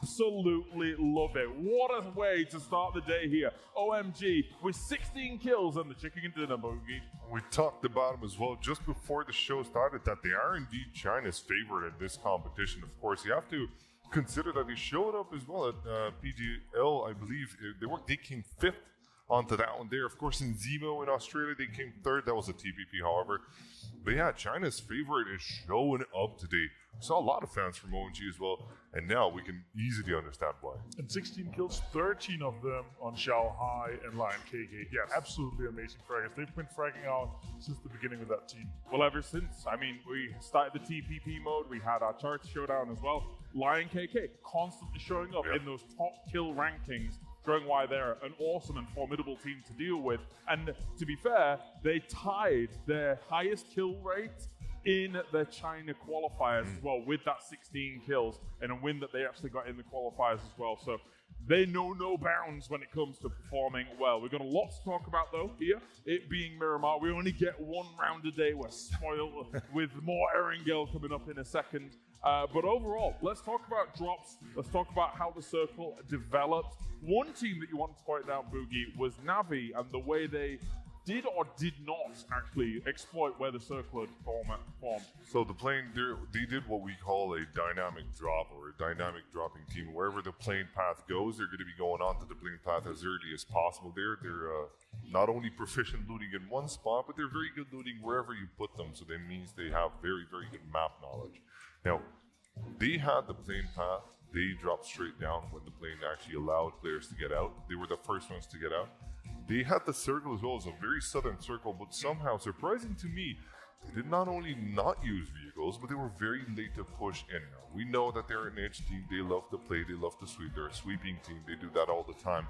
absolutely love it. What a way to start the day here. OMG with 16 kills and the chicken dinner bogey. We talked about them as well just before the show started that they are indeed China's favorite in this competition. Of course, you have to consider that they showed up as well at PGL, I believe. They came 5th onto that one there. Of course, in Zemo in Australia, they came 3rd. That was a TPP, however. But yeah, China's favorite is showing up today. We saw a lot of fans from OMG as well, and now we can easily understand why. And 16 kills, 13 of them on Shanghai and Lion KK. Yes. Absolutely amazing fraggers. They've been fragging out since the beginning of that team. Well, ever since. I mean, we started the TPP mode. We had our charts showdown as well. Lion KK constantly showing up in those top kill rankings, showing why they're an awesome and formidable team to deal with. And to be fair, they tied their highest kill rate in the China qualifiers as well, with that 16 kills and a win that they actually got in the qualifiers as well. So they know no bounds when it comes to performing well. We've got a lot to talk about though here. It being Miramar, we only get one round a day. We're spoiled with more Erangel coming up in a second. But overall, let's talk about drops. Let's talk about how the circle developed. One team that you wanted to point out, Boogie, was Navi and the way they did or did not actually exploit where the circle had formed. So the plane, they did what we call a dynamic drop or a dynamic dropping team. Wherever the plane path goes, they're going to be going onto the plane path as early as possible. They're not only proficient looting in one spot, but they're very good looting wherever you put them. So that means they have very, very good map knowledge. Now, they had the plane path. They dropped straight down when the plane actually allowed players to get out. They were the first ones to get out. They had the circle as well as a very southern circle, but somehow, surprising to me, they did not only not use vehicles, but they were very late to push in. Now, we know that they're an edge team. They love to play. They love to sweep. They're a sweeping team. They do that all the time.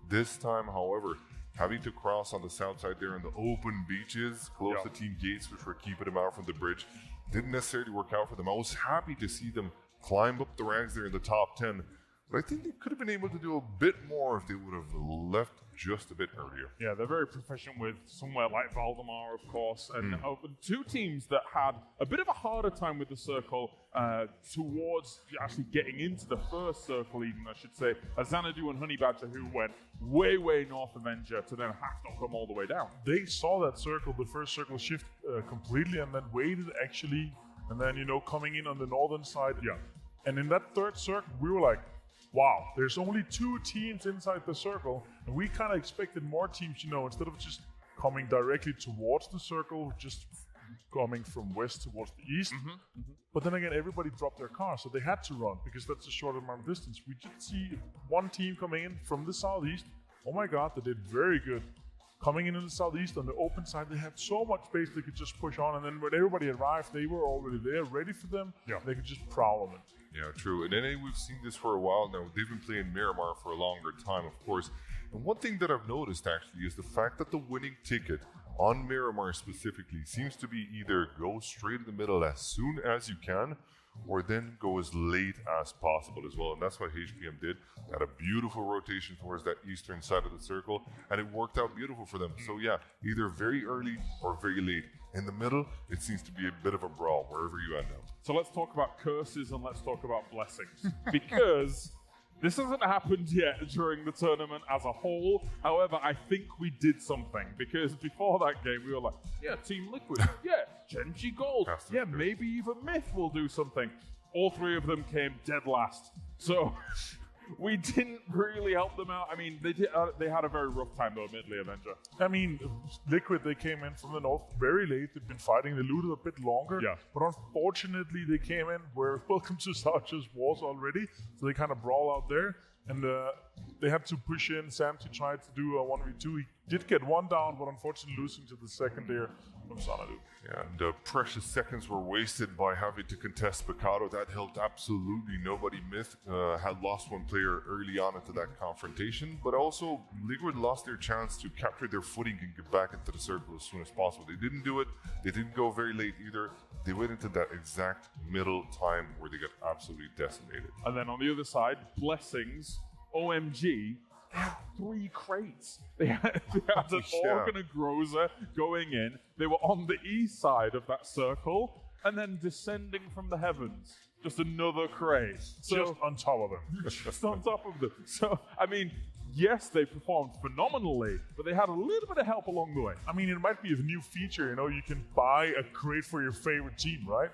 This time, however, having to cross on the south side there in the open beaches, close to team gates, which were keeping them out from the bridge, didn't necessarily work out for them. I was happy to see them climb up the ranks there in the top 10, but I think they could have been able to do a bit more if they would have left just a bit earlier. Yeah, they're very proficient with somewhere like Valdemar, of course, and two teams that had a bit of a harder time with the circle towards actually getting into the first circle even, I should say, Xanadu and Honey Badger, who went way, way north of Avenger to then have to come all the way down. They saw that circle, the first circle shift completely, and then waited actually, and then, you know, coming in on the northern side. Yeah. And in that third circle, we were like, wow, there's only 2 teams inside the circle, and we kind of expected more teams, you know, instead of just coming directly towards the circle, just coming from west towards the east. But then again, everybody dropped their car, so they had to run because that's a short amount of distance. We did see one team coming in from the southeast. Oh my God, they did very good. Coming in the southeast on the open side, they had so much space they could just push on, and then when everybody arrived, they were already there, ready for them. Yeah. They could just prowl them in. Yeah, true. And NA, we've seen this for a while now. They've been playing Miramar for a longer time, of course. And one thing that I've noticed, actually, is the fact that the winning ticket on Miramar specifically seems to be either go straight in the middle as soon as you can, or then go as late as possible as well. And that's what HPM did. They had a beautiful rotation towards that eastern side of the circle, and it worked out beautiful for them. So yeah, either very early or very late. In the middle, it seems to be a bit of a brawl wherever you end up. So let's talk about curses and let's talk about blessings. Because this hasn't happened yet during the tournament as a whole. However, I think we did something. Because before that game, we were like, yeah, Team Liquid, yeah, Genji Gold, yeah, maybe even Myth will do something. All 3 of them came dead last. So we didn't really help them out. I mean, they had a very rough time though, admittedly, Avenger. I mean, Liquid, they came in from the north very late. They've been fighting. They looted a bit longer. Yeah. But unfortunately, they came in where Welcome to Sarge's was already. So they kind of brawl out there. And they had to push in. Sam to try to do a 1v2. He did get 1 down, but unfortunately losing to the second there from Xanadu. Yeah, and precious seconds were wasted by having to contest Picado. That helped absolutely nobody. Myth had lost 1 player early on into that confrontation, but also Liquid lost their chance to capture their footing and get back into the circle as soon as possible. They didn't do it. They didn't go very late either. They went into that exact middle time where they got absolutely decimated. And then on the other side, Blessings, OMG, they had 3 crates. They had an Organ and Groza going in. They were on the east side of that circle. and then descending from the heavens, just another crane. So, Just on top of them. just on top of them. So, I mean, yes, they performed phenomenally, but they had a little bit of help along the way. I mean, it might be a new feature, you know, you can buy a crate for your favorite team, right?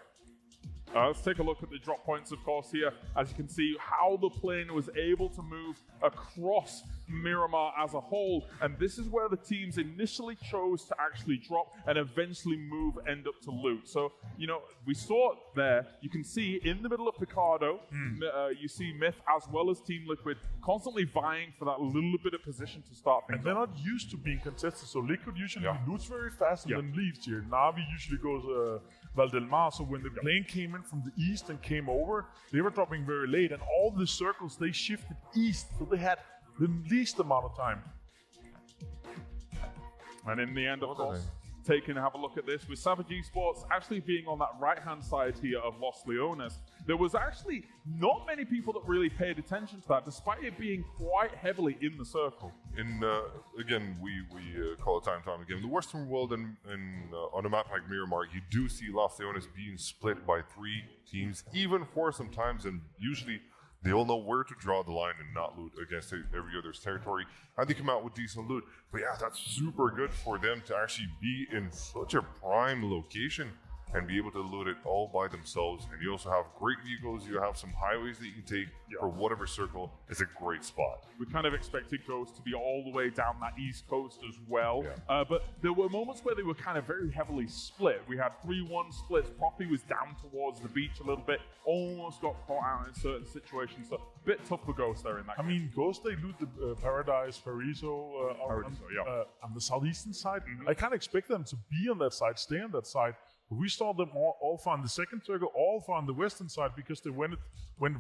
Let's take a look at the drop points, of course, here. As you can see, how the plane was able to move across Miramar as a whole. And this is where the teams initially chose to actually drop and eventually end up to loot. So, you know, we saw it there. You can see in the middle of Picardo, you see Myth as well as Team Liquid constantly vying for that little bit of position to start things And they're off. not used to being contested, so Liquid usually loots very fast and then leaves here. Navi usually goes Valdelmar, so when the plane came in from the east and came over, they were dropping very late, and all the circles, they shifted east, so they had the least amount of time. And in the end, of course, have a look at this, with Savage Esports actually being on that right-hand side here of Los Leones, there was actually not many people that really paid attention to that, despite it being quite heavily in the circle. Again, we call it time and time again. The Western world on a map like Miramar, you do see Los Leones being split by 3 teams, even 4 sometimes, and usually they all know where to draw the line and not loot against every other's territory, and they come out with decent loot. But yeah, that's super good for them to actually be in such a prime location and be able to loot it all by themselves. And you also have great vehicles, you have some highways that you can take for whatever circle. It's a great spot. We kind of expected Ghost to be all the way down that east coast as well. But there were moments where they were kind of very heavily split. We had 3-1 splits. Profi was down towards the beach a little bit, almost got caught out in certain situations. So a bit tough for Ghost there in that game. I mean, Ghost, they loot the Paradise, Paraiso, on the southeastern side. I kind of expect them to be on that side, stay on that side. But we saw them all on the second circle, all on the western side, because they went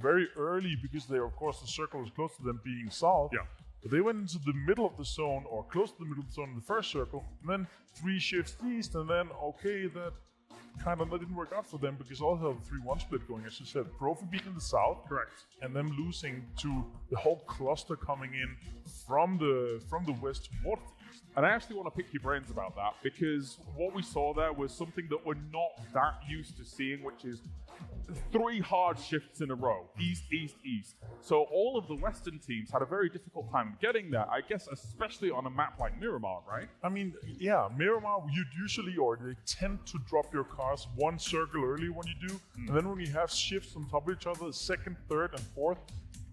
very early, because they, of course, the circle was close to them being south. But they went into the middle of the zone, or close to the middle of the zone in the first circle, and then 3 shifts east, and then, okay, that kind of didn't work out for them, because also have a 3-1 split going, as you said. Profi being in the south, correct, and them losing to the whole cluster coming in from the west towards the east. And I actually want to pick your brains about that, because what we saw there was something that we're not that used to seeing, which is 3 hard shifts in a row, east, east, east. So all of the Western teams had a very difficult time getting there, I guess, especially on a map like Miramar, right? I mean, yeah, Miramar, you'd usually, or they tend to drop your cars 1 circle early when you do, and then when you have shifts on top of each other, 2nd, 3rd, and 4th,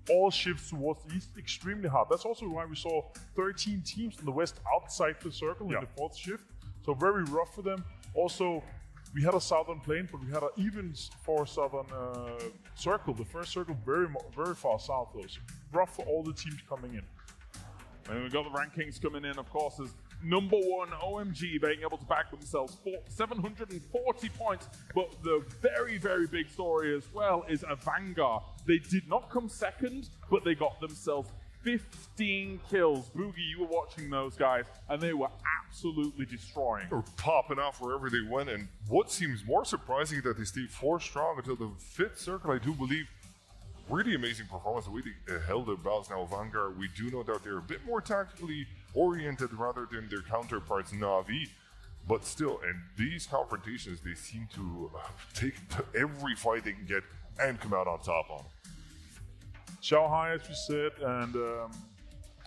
all shifts towards the east, extremely hard. That's also why we saw 13 teams in the west outside the circle in the 4th shift. So very rough for them. Also, we had a southern plane, but we had an even for southern circle. The first circle very far south, though. So rough for all the teams coming in. And we've got the rankings coming in, of course, as number 1 OMG being able to back themselves 740 points. But the very, very big story as well is a Vanguard. They did not come second, but they got themselves 15 kills. Boogie, you were watching those guys, and they were absolutely destroying. They were popping off wherever they went, and what seems more surprising that they stayed 4 strong until the 5th circle, I do believe. Really amazing performance, the way they held their balance. Now, Vanguard, we do know that they're a bit more tactically oriented rather than their counterparts Navi, but still, in these confrontations, they seem to take every fight they can get and come out on top on them. Shanghai, as we said, and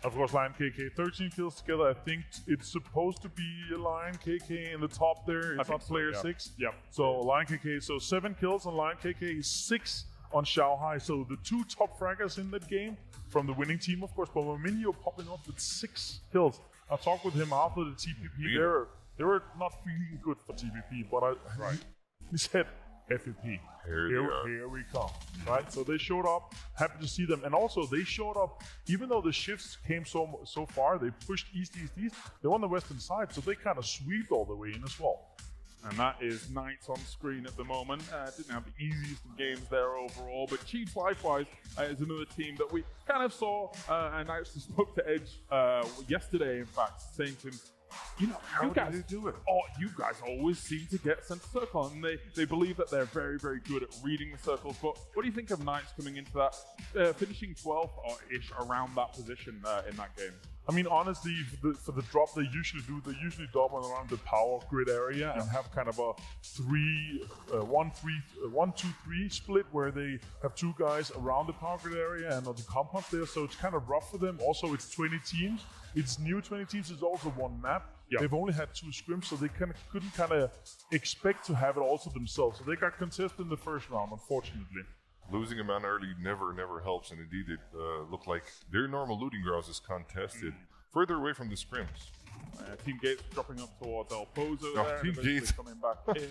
of course Lion KK, 13 kills together. I think it's supposed to be Lion KK in the top there. It's not player 6. So Lion KK, so 7 kills on Lion KK, 6 on Shanghai. So the 2 top fraggers in that game from the winning team, of course, but Minio popping up with 6 kills. I talked with him after the TPP. They were not feeling good for TPP, but he said, FFP, here we come, right? So they showed up, happy to see them, and also they showed up, even though the shifts came so far, they pushed east, they're on the western side, so they kind of sweeped all the way in as well. And that is Knights on screen at the moment. Didn't have the easiest of games there overall, but Chiefs likewise is another team that we kind of saw, and I actually spoke to Edge yesterday, in fact, saying to him, you know, how do they do it? Oh, you guys always seem to get center circle, and they believe that they're very, very good at reading the circles. But what do you think of Knights coming into that, finishing 12th-ish around that position in that game? I mean, honestly, for the drop they usually drop around the power grid area and have kind of a 1-2-3 split where they have 2 guys around the power grid area and on the compound there. So it's kind of rough for them. Also, it's 20 teams. It's new 20 teams. It's also 1 map. Yeah. They've only had 2 scrims, so they couldn't kind of expect to have it all to themselves. So they got contested in the first round, unfortunately. Losing a man early never helps, and indeed it looked like their normal looting grounds is contested further away from the scrims. Team Gates dropping up towards El Pozo there. Team Gates coming back in.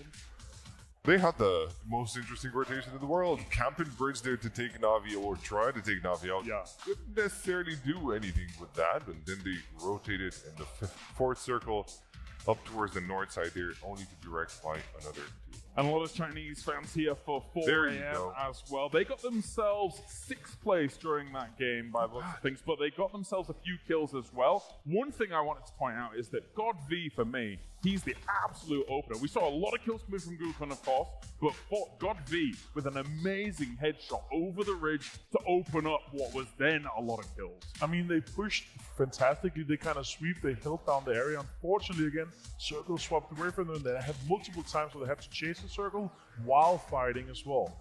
They had the most interesting rotation in the world. Camping bridge there to take Navi or try to take Navi out. Yeah. Couldn't necessarily do anything with that, and then they rotated in the 4th circle up towards the north side there, only to be wrecked by another 2. And a lot of Chinese fans here for 4 There you a.m. go. as well. They got themselves 6th place during that game by the looks of things, but they got themselves a few kills as well. One thing I wanted to point out is that God V, for me, he's the absolute opener. We saw a lot of kills coming from Gukun, of course, but for God V with an amazing headshot over the ridge to open up what was then a lot of kills. I mean, they pushed fantastically. They kind of sweep. They held down the area. Unfortunately, again, Circle swapped away from them. They had multiple times where they had to chase the Circle while fighting as well.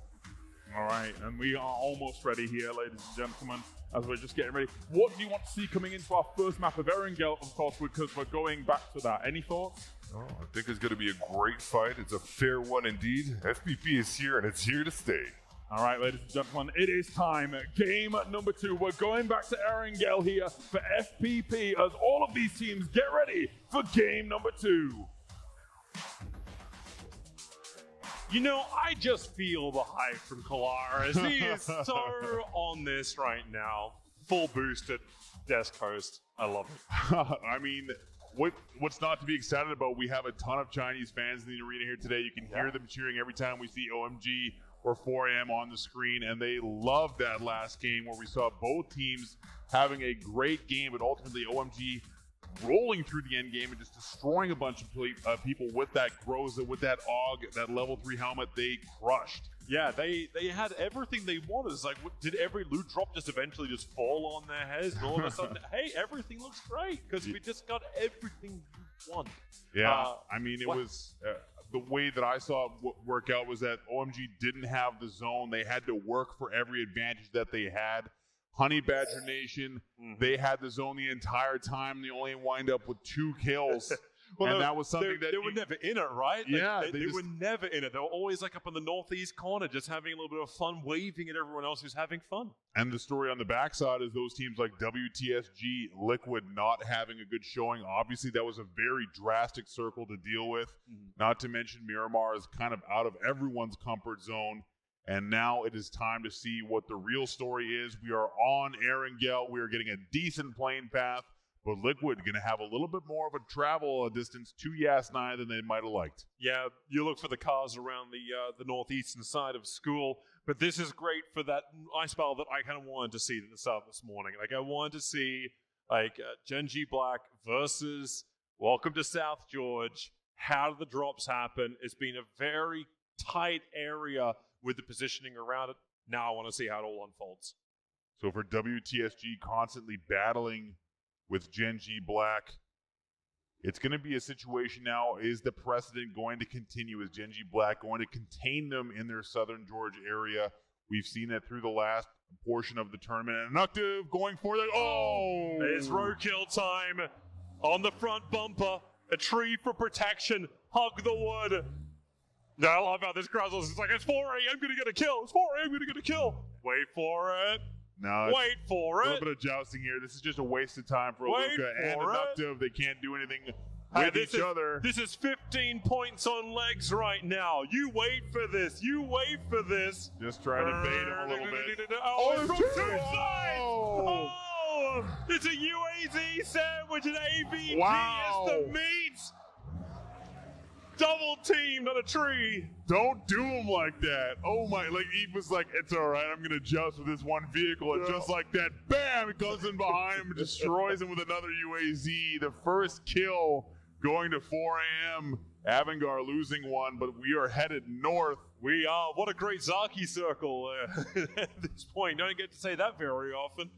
All right, and we are almost ready here, ladies and gentlemen, as we're just getting ready. What do you want to see coming into our first map of Erangel, of course, because we're going back to that. Any thoughts? Oh, I think it's going to be a great fight. It's a fair one indeed. FPP is here, and it's here to stay. All right, ladies and gentlemen, it is time. Game number 2. We're going back to Erangel here for FPP as all of these teams get ready for game number 2. You know, I just feel the hype from Kalar as he is so on this right now. Full boosted, Desk Host. I love it. I mean, what's not to be excited about? We have a ton of Chinese fans in the arena here today. You can hear them cheering every time we see OMG or 4AM on the screen, and they loved that last game where we saw both teams having a great game, but ultimately OMG rolling through the end game and just destroying a bunch of people with that Groza, with that AUG, that level 3 helmet. They crushed. Yeah, they had everything they wanted. It's like, did every loot drop just eventually just fall on their heads? And all of a sudden, hey, everything looks great because we just got everything we want. Yeah, I mean, it was the way that I saw it work out was that OMG didn't have the zone. They had to work for every advantage that they had. Honey Badger Nation, they had the zone the entire time. They only wind up with 2 kills. Well, and that was something they were never in it, right? Yeah. Like, they were never in it. They were always like up in the northeast corner, just having a little bit of fun, waving at everyone else who's having fun. And the story on the backside is those teams like WTSG, Liquid not having a good showing. Obviously, that was a very drastic circle to deal with. Not to mention Miramar is kind of out of everyone's comfort zone. And now it is time to see what the real story is. We are on Erangel. We are getting a decent plane path, but Liquid going to have a little bit more of a travel distance to Yasnaya than they might have liked. Yeah, you look for the cars around the northeastern side of school, but this is great for that ice battle that I kind of wanted to see at the start this morning. Like, I wanted to see, like, Genji Black versus Welcome to South George. How do the drops happen? It's been a very tight area with the positioning around it. Now I want to see how it all unfolds. So for WTSG constantly battling with Genji Black, it's going to be a situation now. Is the precedent going to continue? Is Genji Black going to contain them in their Southern Georgia area? We've seen it through the last portion of the tournament. And Noctive going for the... Oh! It's roadkill time on the front bumper. A tree for protection. Hug the wood. I love how this Gruzzles is like, it's 4 a.m. going to get a kill. It's 4 a.m. going to get a kill. Wait for it. No, wait for it. A little bit of jousting here. This is just a waste of time for Luca and Noctive. They can't do anything with each other. This is 15 points on legs right now. You wait for this. You wait for this. Just trying to bait him a little bit. Oh, it's from 2 sides. Oh, it's a UAZ sandwich and ABG is the meat. Double teamed on a tree. Don't do him like that. Oh my, like he was like, it's all right, I'm going to joust with this one vehicle. And just like that, bam, it goes in behind him, destroys him with another UAZ. The first kill going to 4 a.m. Avangar losing one, but we are headed north. We are. What a great Zaki circle at this point. Don't get to say that very often.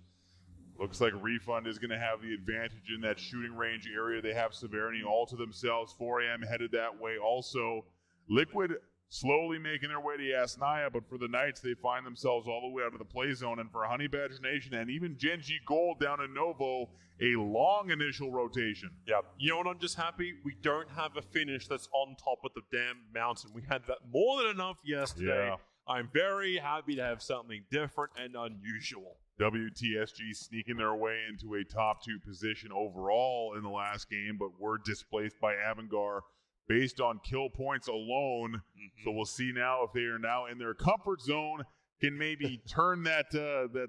Looks like Refund is going to have the advantage in that shooting range area. They have Severity all to themselves. 4am headed that way. Also, Liquid slowly making their way to Yasnaya, but for the Knights, they find themselves all the way out of the play zone. And for Honey Badger Nation and even Genji Gold down in Novo, a long initial rotation. Yeah, you know what, I'm just happy we don't have a finish that's on top of the damn mountain. We had that more than enough yesterday. Yeah. I'm very happy to have something different and unusual. WTSG sneaking their way into a top 2 position overall in the last game, but were displaced by Avangar based on kill points alone. So we'll see now if they are now in their comfort zone, can maybe turn that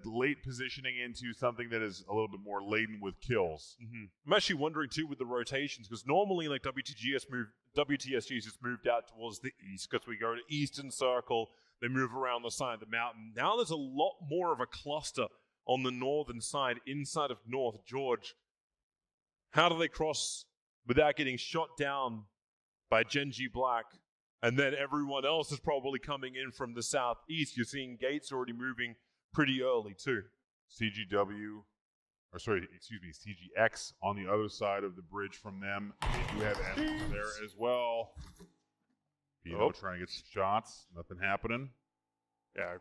late positioning into something that is a little bit more laden with kills. I'm actually wondering too with the rotations, because normally like WTSG just moved out towards the east because we go to Eastern Circle, they move around the side of the mountain. Now there's a lot more of a cluster on the northern side, inside of North George. How do they cross without getting shot down by Genji Black? And then everyone else is probably coming in from the southeast. You're seeing gates already moving pretty early too. CGX on the other side of the bridge from them. They do have enemies there as well. Pino trying to get some shots. Nothing happening. Yeah,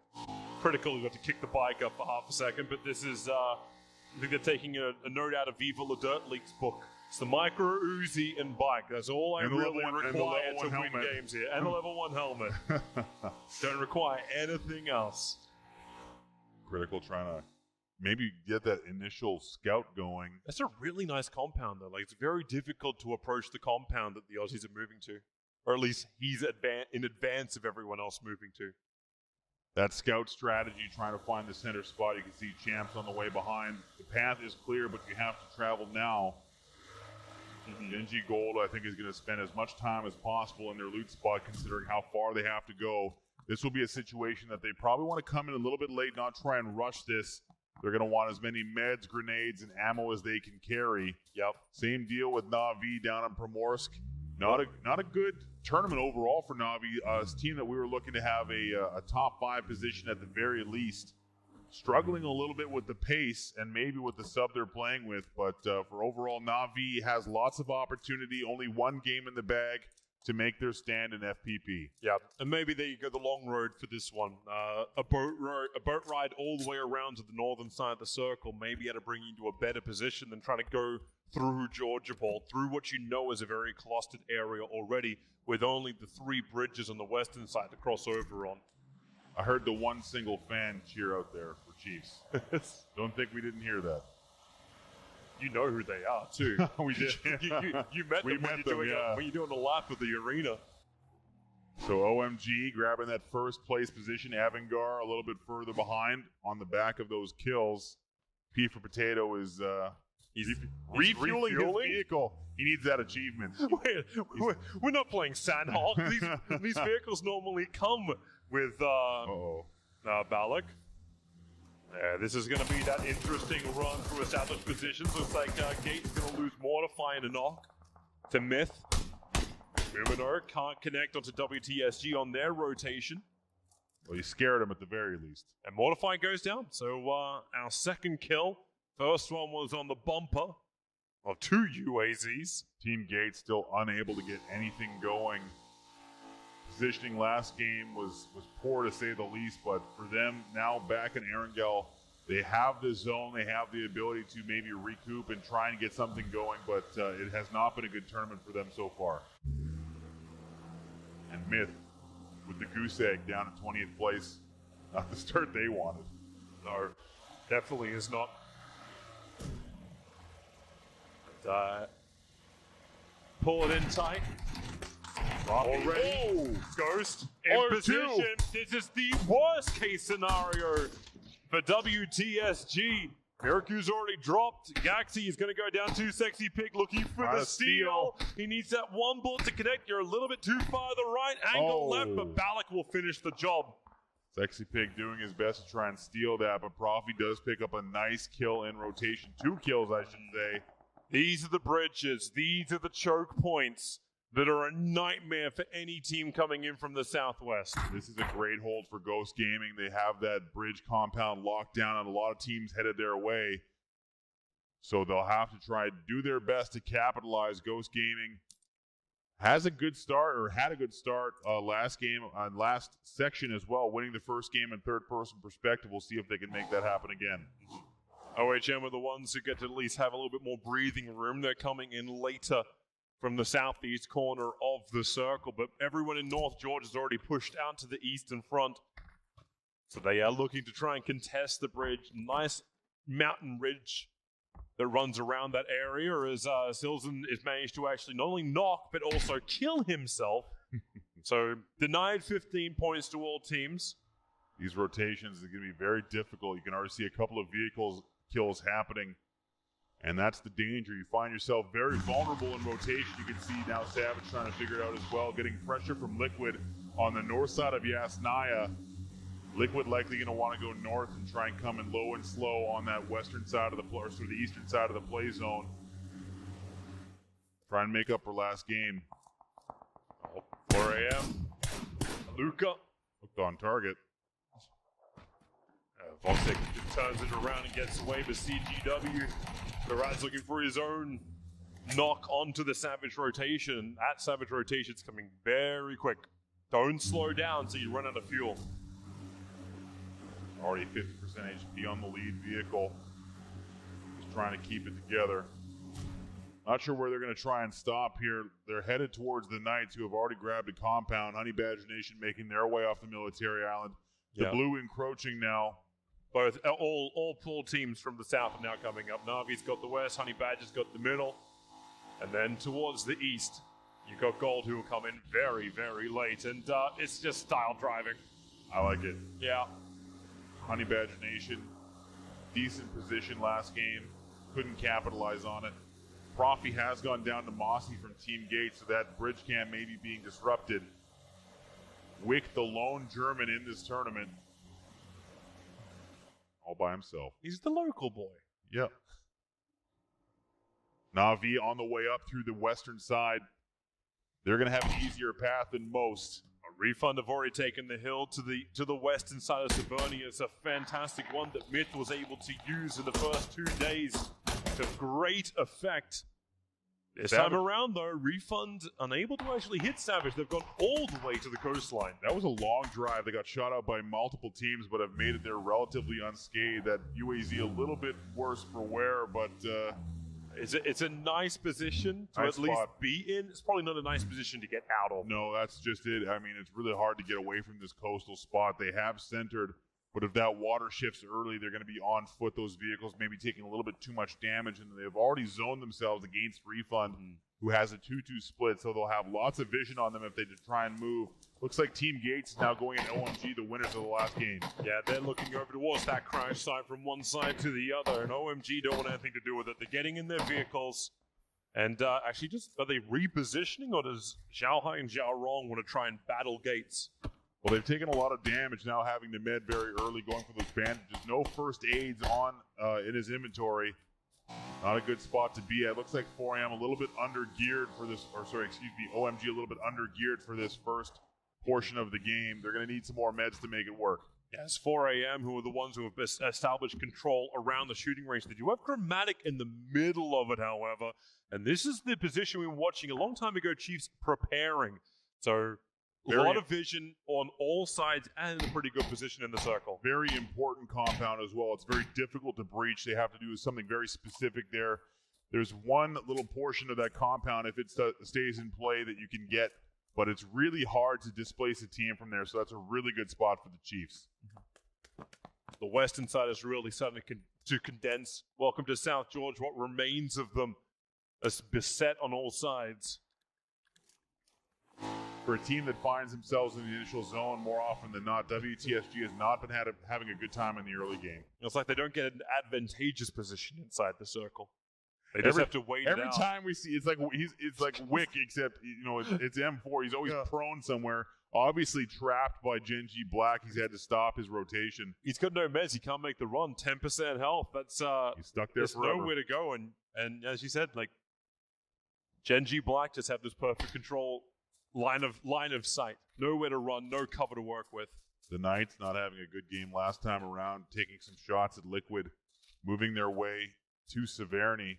critical. You got to kick the bike up for half a second, but this is, I think they're taking a note out of Viva La Dirt League's book. It's the micro Uzi and bike. That's all I really require to win games here. And the level 1 helmet. Don't require anything else. Critical trying to maybe get that initial scout going. That's a really nice compound, though. Like, it's very difficult to approach the compound that the Aussies are moving to. Or at least he's in advance of everyone else moving to. That scout strategy, trying to find the center spot. You can see Champs on the way behind. The path is clear, but you have to travel now. Genji Gold, I think, is going to spend as much time as possible in their loot spot, considering how far they have to go. This will be a situation that they probably want to come in a little bit late, not try and rush this. They're going to want as many meds, grenades, and ammo as they can carry. Yep. Same deal with Na'Vi down in Primorsk. Not a good tournament overall for Na'Vi. A team that we were looking to have a top 5 position at the very least. Struggling a little bit with the pace and maybe with the sub they're playing with, but for overall, Na'Vi has lots of opportunity. Only one game in the bag to make their stand in FPP. Yeah, and maybe there you go, the long road for this one. A boat ride all the way around to the northern side of the circle, maybe to bring you to a better position than trying to go through Georgia Ball, through what you know is a very clustered area already, with only the 3 bridges on the western side to cross over on. I heard the one single fan cheer out there for Chiefs. Don't think we didn't hear that. You know who they are, too. We did. you met them when you're doing a lap of the arena. So OMG grabbing that first place position. Avangar a little bit further behind on the back of those kills. P for Potato is he's refueling his vehicle. He needs that achievement. Wait, we're not playing Sandhawk. These vehicles normally come with Balak. This is going to be that interesting run through established positions. Looks like Gate is going to lose Mortify and a knock to Myth. Luminor can't connect onto WTSG on their rotation. Well, you scared him at the very least. And Mortify goes down. So our second kill. First one was on the bumper of 2 UAZs. Team Gate still unable to get anything going. Positioning last game was poor to say the least, but for them now back in Erangel, they have the zone, they have the ability to maybe recoup and try and get something going, but it has not been a good tournament for them so far. And Myth with the goose egg down at 20th place, not the start they wanted. No, definitely is not. But, pull it in tight. Already, Ghost in position. This is the worst case scenario for WTSG. Miracu's already dropped. Gaxi is going to go down to Sexy Pig looking for the steal. He needs that one bullet to connect. You're a little bit too far to the right, angle left, but Balak will finish the job. Sexy Pig doing his best to try and steal that, but Profi does pick up a nice kill in rotation. 2 kills, I should say. These are the bridges. These are the choke points that are a nightmare for any team coming in from the southwest. This is a great hold for Ghost Gaming. They have that bridge compound locked down, and a lot of teams headed their way. So they'll have to try to do their best to capitalize. Ghost Gaming has a good start, or had a good start last game, last section as well, winning the first game in third-person perspective. We'll see if they can make that happen again. OHM are the ones who get to at least have a little bit more breathing room. They're coming in later from the southeast corner of the circle, but everyone in North Georgia has already pushed out to the eastern front. So they are looking to try and contest the bridge. Nice mountain ridge that runs around that area, as Silzen has managed to actually not only knock, but also kill himself. So denied 15 points to all teams. These rotations are going to be very difficult. You can already see a couple of vehicles kills happening, and that's the danger. You find yourself very vulnerable in rotation. You can see now Savage trying to figure it out as well, getting pressure from Liquid on the north side of Yasnaya. Liquid likely going to want to go north and try and come in low and slow on that western side of the play, or sort of the eastern side of the play zone. Try and make up for last game. 4 a.m. Luca hooked on target. Vosek turns it around and gets away, but CGW, the Rad's looking for his own knock onto the Savage rotation. That Savage rotation's coming very quick. Don't slow down so you run out of fuel. Already 50% HP on the lead vehicle. Just trying to keep it together. Not sure where they're going to try and stop here. They're headed towards the Knights, who have already grabbed a compound. Honey Badger Nation making their way off the military island. The blue encroaching now. Both, all 4 teams from the south are now coming up. Navi's got the west, Honey Badger's got the middle. And then towards the east, you've got Gold, who will come in very, very late. And it's just style driving. I like it. Yeah. Honey Badger Nation, decent position last game. Couldn't capitalize on it. Profi has gone down to Mossy from Team Gates, so that bridge cam may be being disrupted. Wick, the lone German in this tournament, all by himself. He's the local boy. Yep. Na'Vi on the way up through the western side. They're going to have an easier path than most. A refund have already taken the hill to the western side of Savernia. It's a fantastic one that Myth was able to use in the first 2 days to great effect. This time around, though, Refund unable to actually hit Savage. They've gone all the way to the coastline. That was a long drive. They got shot out by multiple teams, but have made it there relatively unscathed. That UAZ a little bit worse for wear, but it's a nice position to nice at least spot. be in. It's probably not a nice position to get out of. No, that's just it. I mean, it's really hard to get away from this coastal spot. They have centered, but if that water shifts early, they're going to be on foot. Those vehicles maybe taking a little bit too much damage, and they've already zoned themselves against Refund, who has a 2-2 split, so they'll have lots of vision on them if they try and move. Looks like Team Gates is now going in OMG, the winners of the last game. Yeah, they're looking over towards that crash site from one side to the other, and OMG don't want anything to do with it. They're getting in their vehicles, and actually just, are they repositioning, or does Zhao Hai and Zhao Rong want to try and battle Gates? Well, they've taken a lot of damage now, having to med very early, going for those bandages. No first aids on in his inventory. Not a good spot to be at. Looks like 4AM a little bit under-geared for this, or sorry, excuse me, OMG a little bit under-geared for this first portion of the game. They're going to need some more meds to make it work. Yes, 4AM, who are the ones who have established control around the shooting range. They do have Chromatic in the middle of it, however. And this is the position we were watching a long time ago, Chiefs preparing. So a lot of vision on all sides and a pretty good position in the circle. Very important compound as well. It's very difficult to breach. They have to do something very specific there. There's one little portion of that compound, if it stays in play, that you can get, but it's really hard to displace a team from there, so that's a really good spot for the Chiefs. The western side is really starting to condense. Welcome to South George, what remains of them is beset on all sides. For a team that finds themselves in the initial zone more often than not, WTSG has not been having a good time in the early game. It's like they don't get an advantageous position inside the circle. They just have to wait it out. Every time we see, it's like Wick, except it's M4. He's always prone somewhere. Obviously trapped by Genji Black. He's had to stop his rotation. He's got no meds. He can't make the run. 10% health. That's he's stuck there forever. There's nowhere to go. And as you said, like Genji Black just have this perfect control line of sight. Nowhere to run. No cover to work with. The Knights not having a good game last time around, taking some shots at Liquid, moving their way to Severny.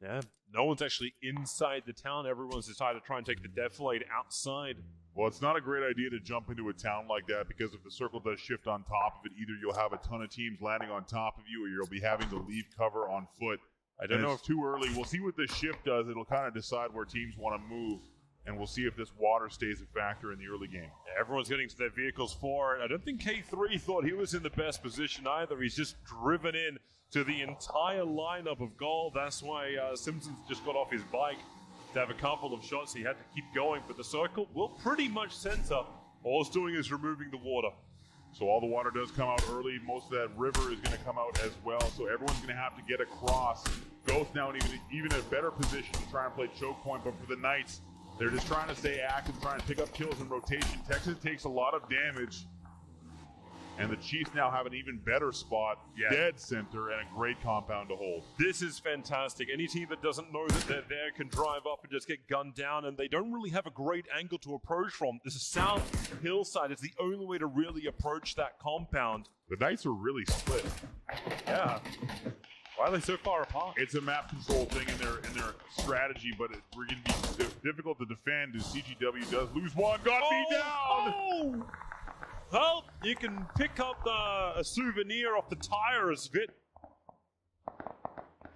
Yeah, no one's actually inside the town. Everyone's decided to try and take the defilade outside. Well, it's not a great idea to jump into a town like that because if the circle does shift on top of it, either you'll have a ton of teams landing on top of you or you'll be having to leave cover on foot. I don't know if it's too early. We'll see what this shift does. It'll kind of decide where teams want to move, and we'll see if this water stays a factor in the early game. Yeah, everyone's getting to their vehicles for it. I don't think K3 thought he was in the best position either. He's just driven in to the entire lineup of gold. That's why Simpson's just got off his bike to have a couple of shots. He had to keep going, but the circle will pretty much center. All it's doing is removing the water. So all the water does come out early. Most of that river is going to come out as well. So everyone's going to have to get across. Ghost now in even a better position to try and play choke point. But for the Knights, they're just trying to stay active, trying to pick up kills in rotation. Texas takes a lot of damage. And the Chiefs now have an even better spot, dead center, and a great compound to hold. This is fantastic. Any team that doesn't know that they're there can drive up and just get gunned down, and they don't really have a great angle to approach from. This is south hillside. It's the only way to really approach that compound. The Knights are really split. Yeah. Why are they so far apart? It's a map control thing in their strategy, but we're going to be difficult to defend as CGW does lose one. Got me down! Oh! Well, you can pick up a souvenir off the tires, Vit.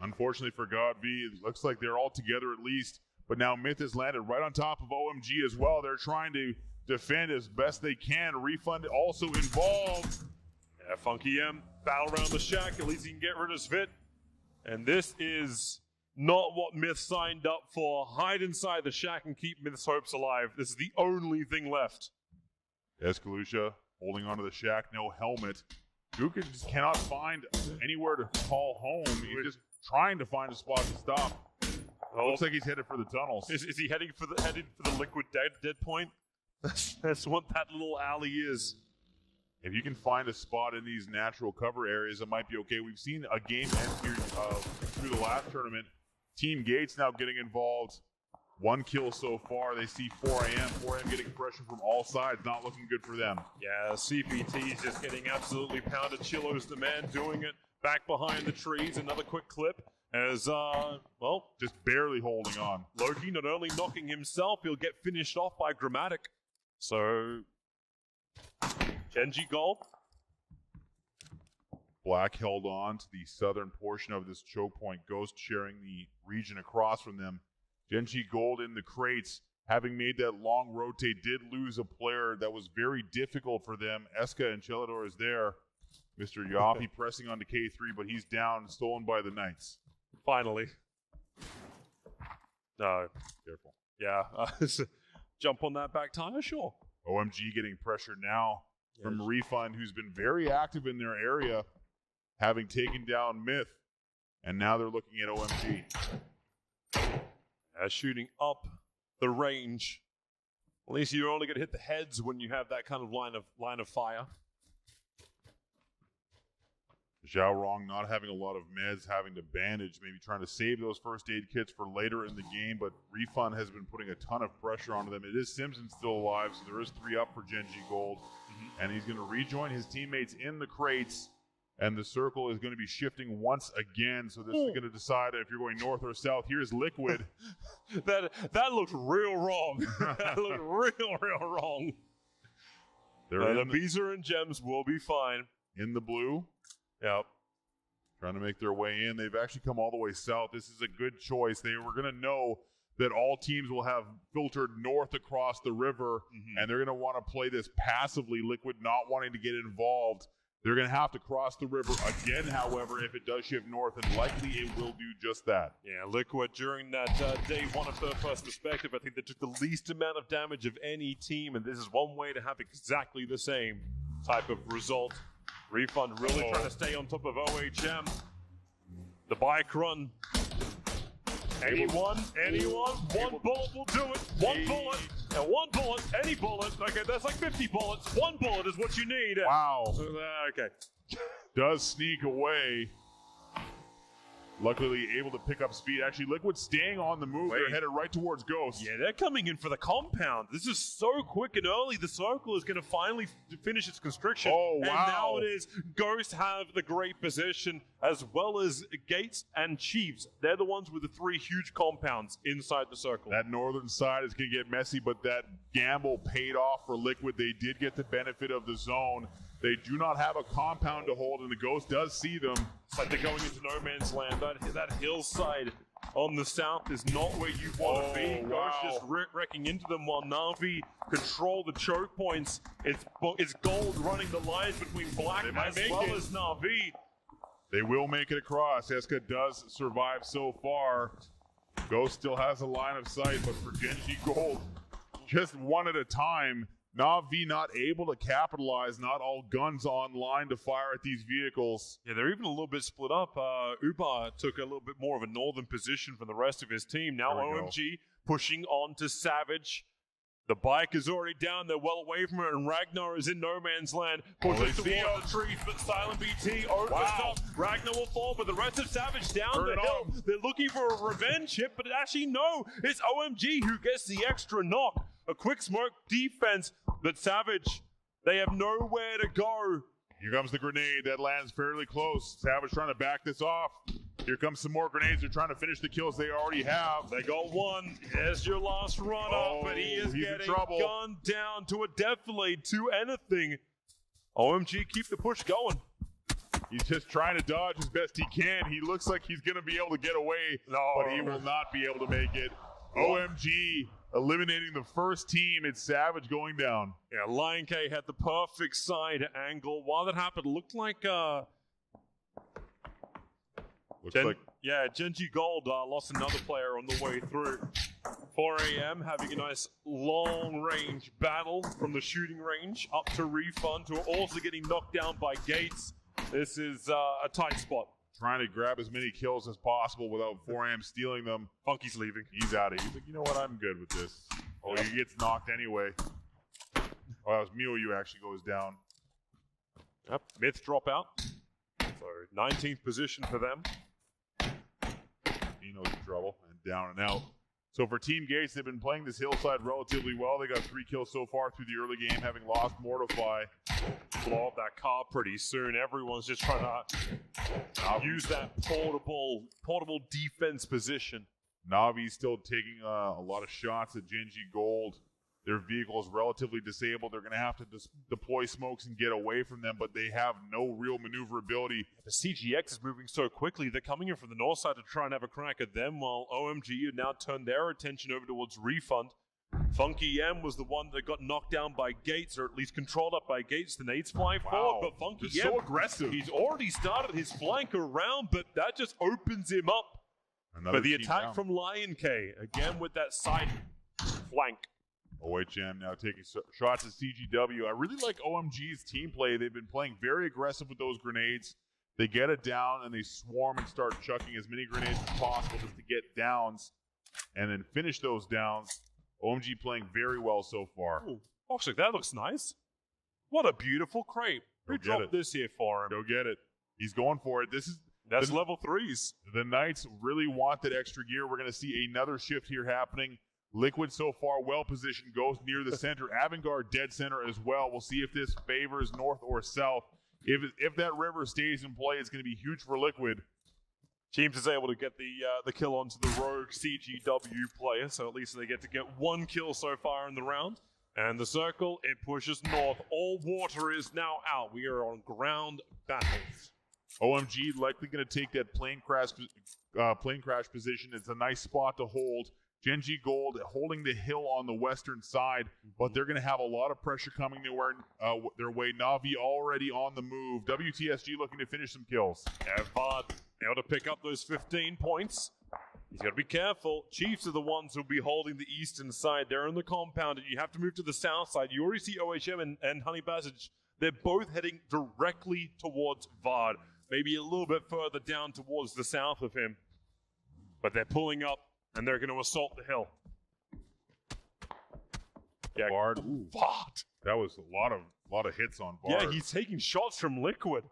Unfortunately for God V, it looks like they're all together at least. But now Myth has landed right on top of OMG as well. They're trying to defend as best they can. Refund also involved. Yeah, Funky M, battle around the shack. At least he can get rid of Svit. And this is not what Myth signed up for. Hide inside the shack and keep Myth's hopes alive. This is the only thing left. Escalucia holding onto the shack, no helmet. Duka just cannot find anywhere to call home. He's just trying to find a spot to stop. Looks like he's headed for the tunnels. Is he headed for the liquid dead point? That's what that little alley is. If you can find a spot in these natural cover areas, it might be okay. We've seen a game end here through the last tournament. Team Gates now getting involved. 1 kill so far. They see 4AM. 4AM getting pressure from all sides. Not looking good for them. Yeah, CPT is just getting absolutely pounded. Chilo's the man doing it. Back behind the trees. Another quick clip as, well, just barely holding on. Loki not only knocking himself, he'll get finished off by Grammatic. So, Genji goal. Black held on to the southern portion of this choke point. Ghost sharing the region across from them. Genji Gold in the crates, having made that long rotate, did lose a player that was very difficult for them. Eska and Chelador is there. Mr. Yaffe pressing onto K3, but he's down, stolen by the Knights. Finally. No. Careful. Yeah. Jump on that back tire, sure. OMG getting pressure now from Refund, who's been very active in their area, having taken down Myth. And now they're looking at OMG. Shooting up the range. At least you're only going to hit the heads when you have that kind of line of fire. Zhao Rong not having a lot of meds, having to bandage, maybe trying to save those first aid kits for later in the game, but Refund has been putting a ton of pressure onto them. It is Simpson still alive, so there is 3 up for Genji Gold, and he's going to rejoin his teammates in the crates, and the circle is going to be shifting once again, so this is going to decide if you're going north or south. Here's Liquid. that looked real wrong. That looked real wrong. The Beezer and Gems will be fine. In the blue. Yep. Trying to make their way in. They've actually come all the way south. This is a good choice. They were going to know that all teams will have filtered north across the river, and they're going to want to play this passively. Liquid not wanting to get involved. They're going to have to cross the river again, however, if it does shift north, and likely it will do just that. Yeah, Liquid during that day one of their first perspective, I think they took the least amount of damage of any team, and this is one way to have exactly the same type of result. Refund really trying to stay on top of OHM. The bike run. Anyone, one bullet will do it. One bullet, and one bullet, any bullet. Okay, that's like 50 bullets. One bullet is what you need. Wow. Okay. Does sneak away. luckily able to pick up speed. Actually, Liquid staying on the move. They're headed right towards Ghost. Yeah, they're coming in for the compound. This is so quick and early. The circle is going to finally finish its constriction. Oh, wow. And now it is. Ghost have the great position, as well as Gates and Chiefs. They're the ones with the 3 huge compounds inside the circle. That northern side is going to get messy, but that gamble paid off for Liquid. They did get the benefit of the zone. They do not have a compound to hold, and the Ghost does see them. It's like they're going into no man's land. That hillside on the south is not where you want to be. Wow. Ghost just wrecking into them while Na'Vi control the choke points. It's Gold running the lines between Black as well as Na'Vi. They will make it across. Eska does survive so far. Ghost still has a line of sight, but for Genji Gold, just one at a time. Na'Vi not able to capitalize, not all guns online to fire at these vehicles. Yeah, they're even a little bit split up. Uba took a little bit more of a northern position from the rest of his team. Now OMG pushing on to Savage. The bike is already down. They're well away from it, and Ragnar is in no man's land. Pushes towards the trees, but Silent BT stop. Ragnar will fall, but the rest of Savage down the hill. They're looking for a revenge hit, but actually no. It's OMG who gets the extra knock. A quick smoke defense, but Savage, they have nowhere to go. Here comes the grenade that lands fairly close. Savage trying to back this off. Here comes some more grenades. They're trying to finish the kills they already have. They got one. There's your last run-up, but he is getting gunned down to a death-delayed to anything. OMG, keep the push going. He's just trying to dodge as best he can. He looks like he's going to be able to get away, but he will not be able to make it. OMG eliminating the first team. It's Savage going down. Yeah, Lion K had the perfect side angle. While that happened, looked like Genji Gold lost another player on the way through. 4 a.m. having a nice long-range battle from the shooting range up to Refund, who are also getting knocked down by Gates. This is a tight spot. Trying to grab as many kills as possible without 4am stealing them. Funky's leaving. He's out of here. He's like, you know what? I'm good with this. Oh, he gets knocked anyway. Oh, that was Miyu actually goes down. Yep, Myth drop out. So 19th position for them. He knows the trouble. And down and out. So for Team Gates, they've been playing this hillside relatively well. They got 3 kills so far through the early game, having lost Mortify. Blow up that car pretty soon. Everyone's just trying to use that portable defense position. Navi's still taking a lot of shots at Genji Gold. Their vehicle is relatively disabled. They're going to have to deploy smokes and get away from them, but they have no real maneuverability. The CGX is moving so quickly. They're coming in from the north side to try and have a crack at them, while OMG have now turned their attention over towards Refund. Funky M was the one that got knocked down by Gates, or at least controlled up by Gates. The nades fly forward, but Funky M, so aggressive. He's already started his flank around, but that just opens him up. But the attack from Lion K, again with that side flank. OHM now taking shots at CGW. I really like OMG's team play. They've been playing very aggressive with those grenades. They get it down and they swarm and start chucking as many grenades as possible just to get downs and then finish those downs. OMG playing very well so far. Ooh, actually, that looks nice. What a beautiful crepe. Who dropped this here for him? Go get it. He's going for it. That's level 3s. The Knights really want that extra gear. We're going to see another shift here happening. Liquid so far well positioned, goes near the center. Avangard dead center as well. We'll see if this favors north or south. If that river stays in play, it's going to be huge for Liquid. Teams is able to get the kill onto the rogue CGW player, so at least they get to get 1 kill so far in the round. And the circle, it pushes north. All water is now out. We are on ground battles. OMG likely going to take that plane crash position. It's a nice spot to hold. Genji Gold holding the hill on the western side, but they're going to have a lot of pressure coming their way. Na'Vi already on the move. WTSG looking to finish some kills. Vard able to pick up those 15 points. He's got to be careful. Chiefs are the ones who'll be holding the eastern side. They're in the compound, and you have to move to the south side. You already see OHM and Honey Passage. They're both heading directly towards Vard, maybe a little bit further down towards the south of him. But they're pulling up, and they're going to assault the hill. Yeah, Vard. Vard. That was a lot of hits on Vard. Yeah, he's taking shots from Liquid.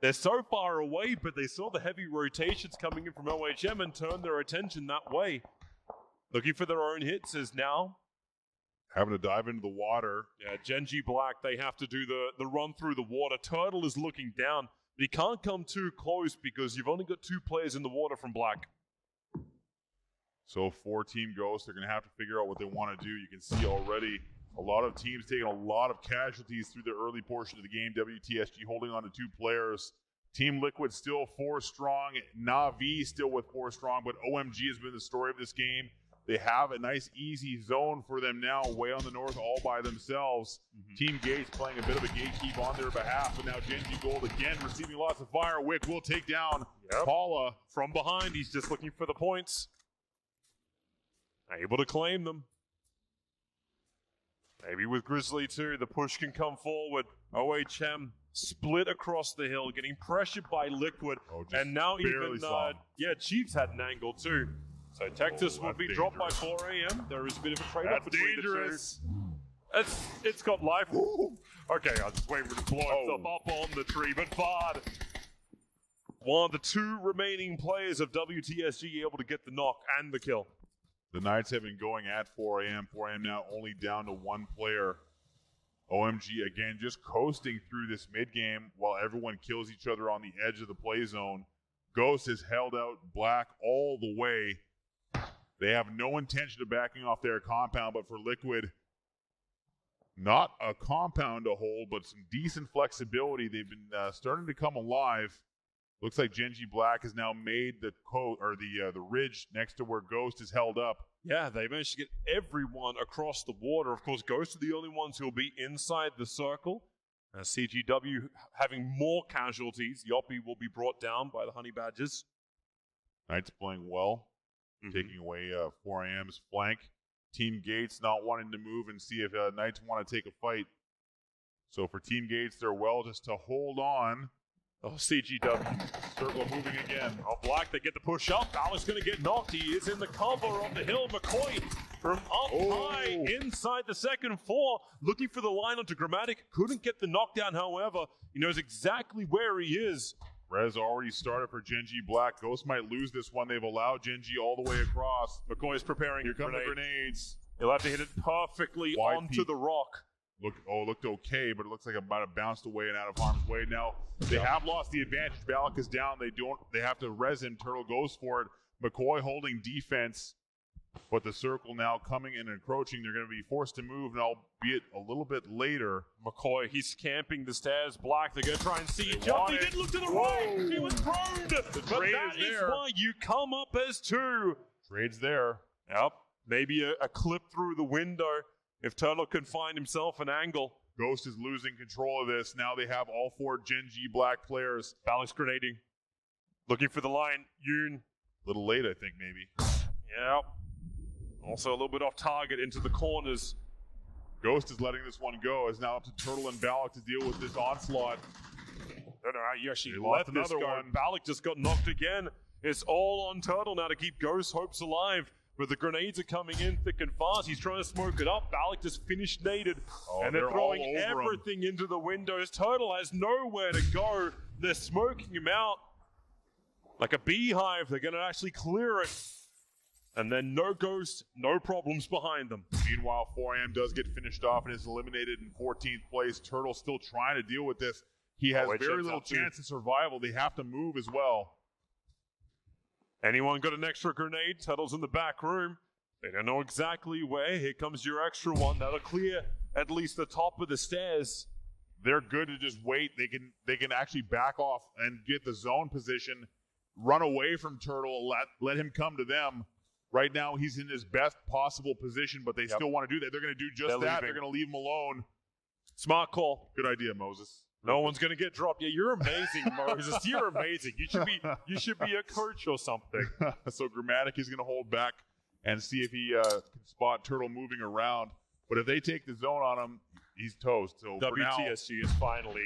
They're so far away, but they saw the heavy rotations coming in from OHM and turned their attention that way. Looking for their own hits is now. Having to dive into the water. Yeah, Genji Black, they have to do the run through the water. Turtle is looking down, but he can't come too close because you've only got 2 players in the water from Black. So for Team Ghost, they're going to have to figure out what they want to do. You can see already a lot of teams taking a lot of casualties through the early portion of the game. WTSG holding on to 2 players. Team Liquid still 4 strong. Na'Vi still with 4 strong, but OMG has been the story of this game. They have a nice, easy zone for them now, way on the north, all by themselves. Team Gates playing a bit of a gatekeep on their behalf, but now Genji Gold again receiving lots of fire. Wick will take down Paula. From behind, he's just looking for the points. Able to claim them. Maybe with Grizzly too, the push can come forward. OHM split across the hill, getting pressured by Liquid. And now even, Chiefs had an angle too. So Texas will be dropped by 4 a.m. There is a bit of a trade-off between the two. It's got life. Ooh. Okay, I was just waiting for it to blow itself up on the tree, but Bard, one of the 2 remaining players of WTSG, able to get the knock and the kill. The Knights have been going at 4 a.m. 4 a.m. now only down to 1 player. OMG again just coasting through this mid-game while everyone kills each other on the edge of the play zone. Ghost has held out Black all the way. They have no intention of backing off their compound, but for Liquid, not a compound to hold, but some decent flexibility. They've been starting to come alive. Looks like Genji Black has now made the ridge next to where Ghost is held up. Yeah, they managed to get everyone across the water. Of course, Ghost are the only ones who will be inside the circle. CGW having more casualties. Yoppie will be brought down by the Honey Badgers. Knights playing well. Taking away 4 a.m.'s flank. Team Gates not wanting to move and see if Knights want to take a fight. So for Team Gates, they're well just to hold on. Oh, CGW. Circle moving again. Oh, Black, they get the push up. Alex going to get knocked. He is in the cover of the hill. McCoy from up high inside the second floor. Looking for the line onto Grammatic. Couldn't get the knockdown, however. He knows exactly where he is. Rez already started for Genji Black. Ghost might lose this one. They've allowed Genji all the way across. McCoy's preparing. Here come the grenades. He'll have to hit it perfectly onto the rock. Looked okay, but it looks like it might have bounced away and out of harm's way. Now they have lost the advantage. Balak is down. They have to res him. Turtle goes for it. McCoy holding defense, but the circle now coming and encroaching. They're going to be forced to move, and albeit a little bit later. McCoy, he's camping the stairs. Black, they're going to try and see each other. He did look to the right. He was prone. But that is why you come up as 2. Trade's there. Yep. Maybe a clip through the window if Turtle can find himself an angle. Ghost is losing control of this. Now they have all 4 Genji Black players. Balak's grenading. Looking for the line. Yoon. A little late, I think, maybe. Yeah. Also a little bit off target into the corners. Ghost is letting this one go. It's now up to Turtle and Balak to deal with this onslaught. No, you actually let this go. Balak just got knocked again. It's all on Turtle now to keep Ghost's hopes alive. But the grenades are coming in thick and fast. He's trying to smoke it up. Balak just finished naded. And they're throwing everything into the windows. Turtle has nowhere to go. They're smoking him out like a beehive. They're going to actually clear it. And then no Ghost, no problems behind them. Meanwhile, 4 a.m. does get finished off and is eliminated in 14th place. Turtle still trying to deal with this. He has very little chance of survival. They have to move as well. Anyone got an extra grenade? Turtle's in the back room. They don't know exactly where. Here comes your extra one. That'll clear at least the top of the stairs. They're good to just wait. They can actually back off and get the zone position, run away from Turtle, let him come to them. Right now, he's in his best possible position, but they still want to do that. They're going to do just that. They're going to leave him alone. Smart call. Good idea, Moses. No one's going to get dropped. Yeah, you're amazing, Moses. You're amazing. You should be a coach or something. So Grammatic is going to hold back and see if he can spot Turtle moving around. But if they take the zone on him, he's toast. So WTSG is finally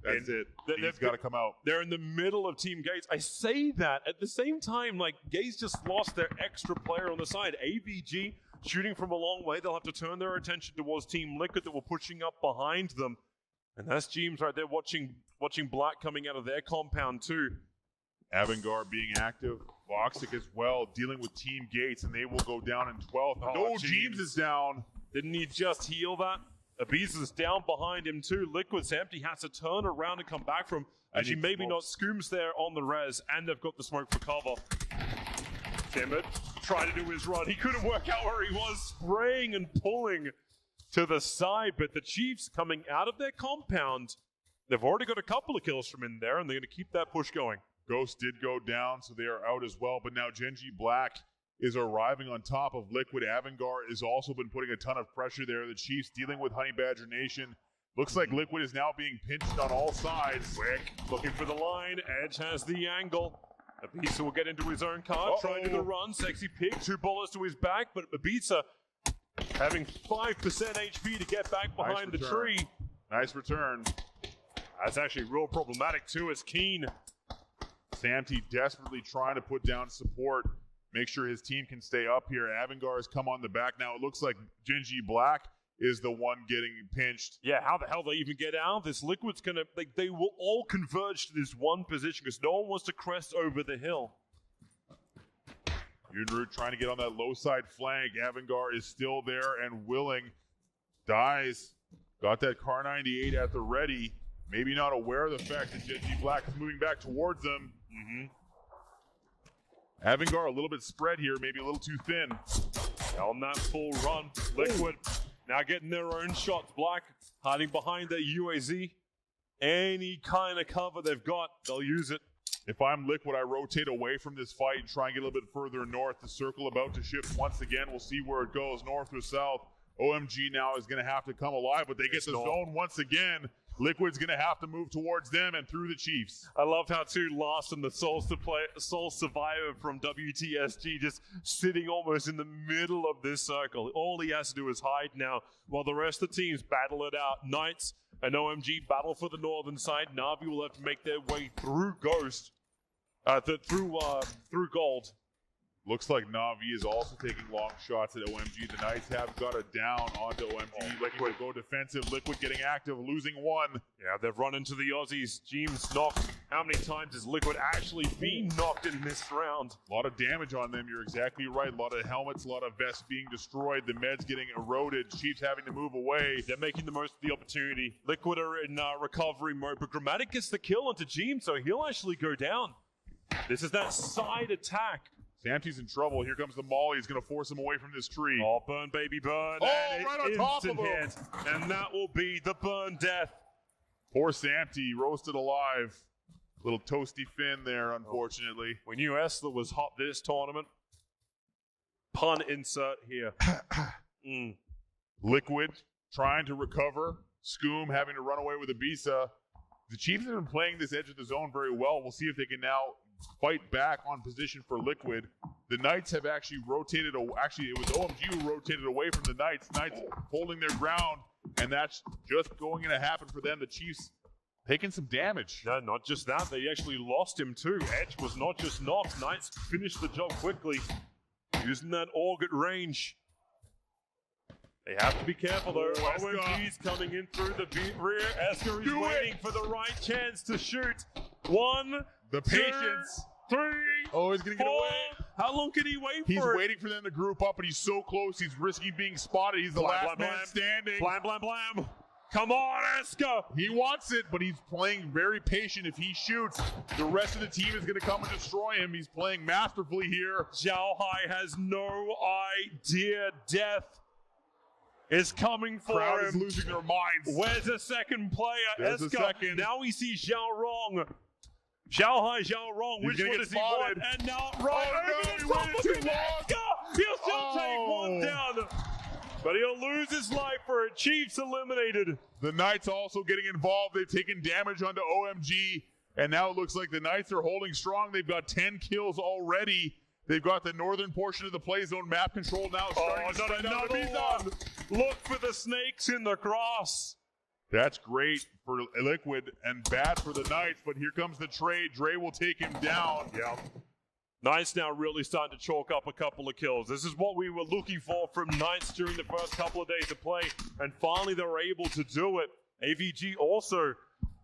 that's it. He's got to come out. They're in the middle of Team Gates. I say that at the same time, like Gates just lost their extra player on the side. AVG shooting from a long way. They'll have to turn their attention towards Team Liquid that were pushing up behind them. And that's James right there watching Black coming out of their compound too. Avangar being active. Voxic as well, dealing with Team Gates, and they will go down in 12th. Oh, James is down. Didn't he just heal that? Ibiza's down behind him too. Liquid's empty, has to turn around and come back from. Actually, maybe not. Scoom's there on the res, and they've got the smoke for cover. Timid tried to do his run. He couldn't work out where he was, spraying and pulling to the side. But the Chiefs coming out of their compound, they've already got a couple of kills from in there, and they're going to keep that push going. Ghost did go down, so they are out as well. But now Genji Black is arriving on top of Liquid. Avangar has also been putting a ton of pressure there. The Chiefs dealing with Honey Badger Nation. Looks like Liquid is now being pinched on all sides. Quick, looking for the line. Edge has the angle. Ibiza will get into his own car, trying to do the run. Sexy Pig, 2 bullets to his back, but Ibiza having 5% HP to get back behind the tree. Nice return. That's actually real problematic too, as Keen. Samty desperately trying to put down support, make sure his team can stay up here. Avangar has come on the back now. It looks like Genji Black is the one getting pinched. Yeah, how the hell they even get out? This Liquid's gonna, they will all converge to this one position because no one wants to crest over the hill. Yunru trying to get on that low side flank. Avangar is still there and willing. Dies. Got that Car 98 at the ready. Maybe not aware of the fact that Genji Black is moving back towards them. Avangar a little bit spread here, maybe a little too thin. On that full run, Liquid now getting their own shots. Black hiding behind their UAZ. Any kind of cover they've got, they'll use it. If I'm Liquid, I rotate away from this fight and try and get a little bit further north. The circle about to shift once again. We'll see where it goes, north or south. OMG now is going to have to come alive, but they get the zone once again. Liquid's going to have to move towards them and through the Chiefs. I love how too Larson, the Soul Survivor from WTSG, just sitting almost in the middle of this circle. All he has to do is hide now while the rest of the teams battle it out. Knights and OMG battle for the northern side. Na'Vi will have to make their way through Ghost, through Gold. Looks like Na'Vi is also taking long shots at OMG. The Knights have got it down onto OMG. Liquid go defensive. Liquid getting active, losing one. Yeah, they've run into the Aussies. James knocked. How many times has Liquid actually been knocked in this round? A lot of damage on them. You're exactly right. A lot of helmets, a lot of vests being destroyed. The meds getting eroded. Chiefs having to move away. They're making the most of the opportunity. Liquid are in recovery mode, but Grammatic gets the kill onto James, so he'll actually go down. This is that side attack. Samty's in trouble. Here comes the Molly. He's going to force him away from this tree. Oh, burn, baby, burn. Oh, and right on top of him. And that will be the burn death. Poor Samty, roasted alive. Little toasty fin there, unfortunately. We knew Esler was hot this tournament. Pun insert here. Liquid trying to recover. Scoom having to run away with Ibiza. The Chiefs have been playing this edge of the zone very well. We'll see if they can now fight back on position for Liquid. The Knights have actually rotated. Actually, it was OMG who rotated away from the Knights. Knights holding their ground, and that's just going to happen for them. The Chiefs taking some damage. No, not just that. They actually lost him too. Edge was not just knocked. Knights finished the job quickly, using that AUG at range. They have to be careful though. OMG's coming in through the rear. Esker is waiting for the right chance to shoot. 1, the patience. 2, 3. Oh, he's going to get away. How long can he wait for? He's waiting for them to group up, but he's so close. He's risking being spotted. He's the last man standing. Blam, blam, blam. Come on, Esker. He wants it, but he's playing very patient. If he shoots, the rest of the team is going to come and destroy him. He's playing masterfully here. Zhao Hai has no idea death is coming for Crowd him. Is losing their minds. Where's the second player? There's Esker. a second. Now we see Zhao Rong. Zhao Hai, Zhao Rong. Which one does he want? And now Rong. Oh, no, he waited too long. He'll still take one down. But he'll lose his life for it. Chiefs eliminated. The Knights also getting involved. They've taken damage onto OMG. And now it looks like the Knights are holding strong. They've got 10 kills already. They've got the northern portion of the play zone map control now. Oh, not another one. Look for the snakes in the grass. That's great for Liquid and bad for the Knights, but here comes the trade. Dre will take him down. Yeah. Knights now really starting to chalk up a couple of kills. This is what we were looking for from Knights during the first couple of days of play, and finally they were able to do it. AVG also,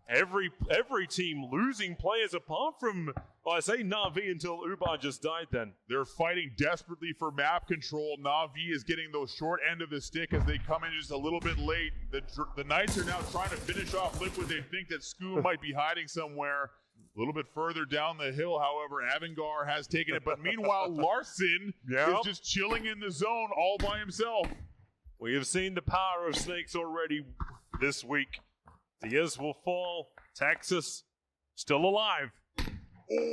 every team losing players apart from, well, I say Na'Vi until Ubar just died then. They're fighting desperately for map control. Na'Vi is getting those short end of the stick as they come in just a little bit late. The Knights are now trying to finish off Liquid. They think that Scoom might be hiding somewhere. A little bit further down the hill, however, Avangar has taken it. But meanwhile, Larson is just chilling in the zone all by himself. We have seen the power of snakes already this week. Diaz will fall. Texas still alive.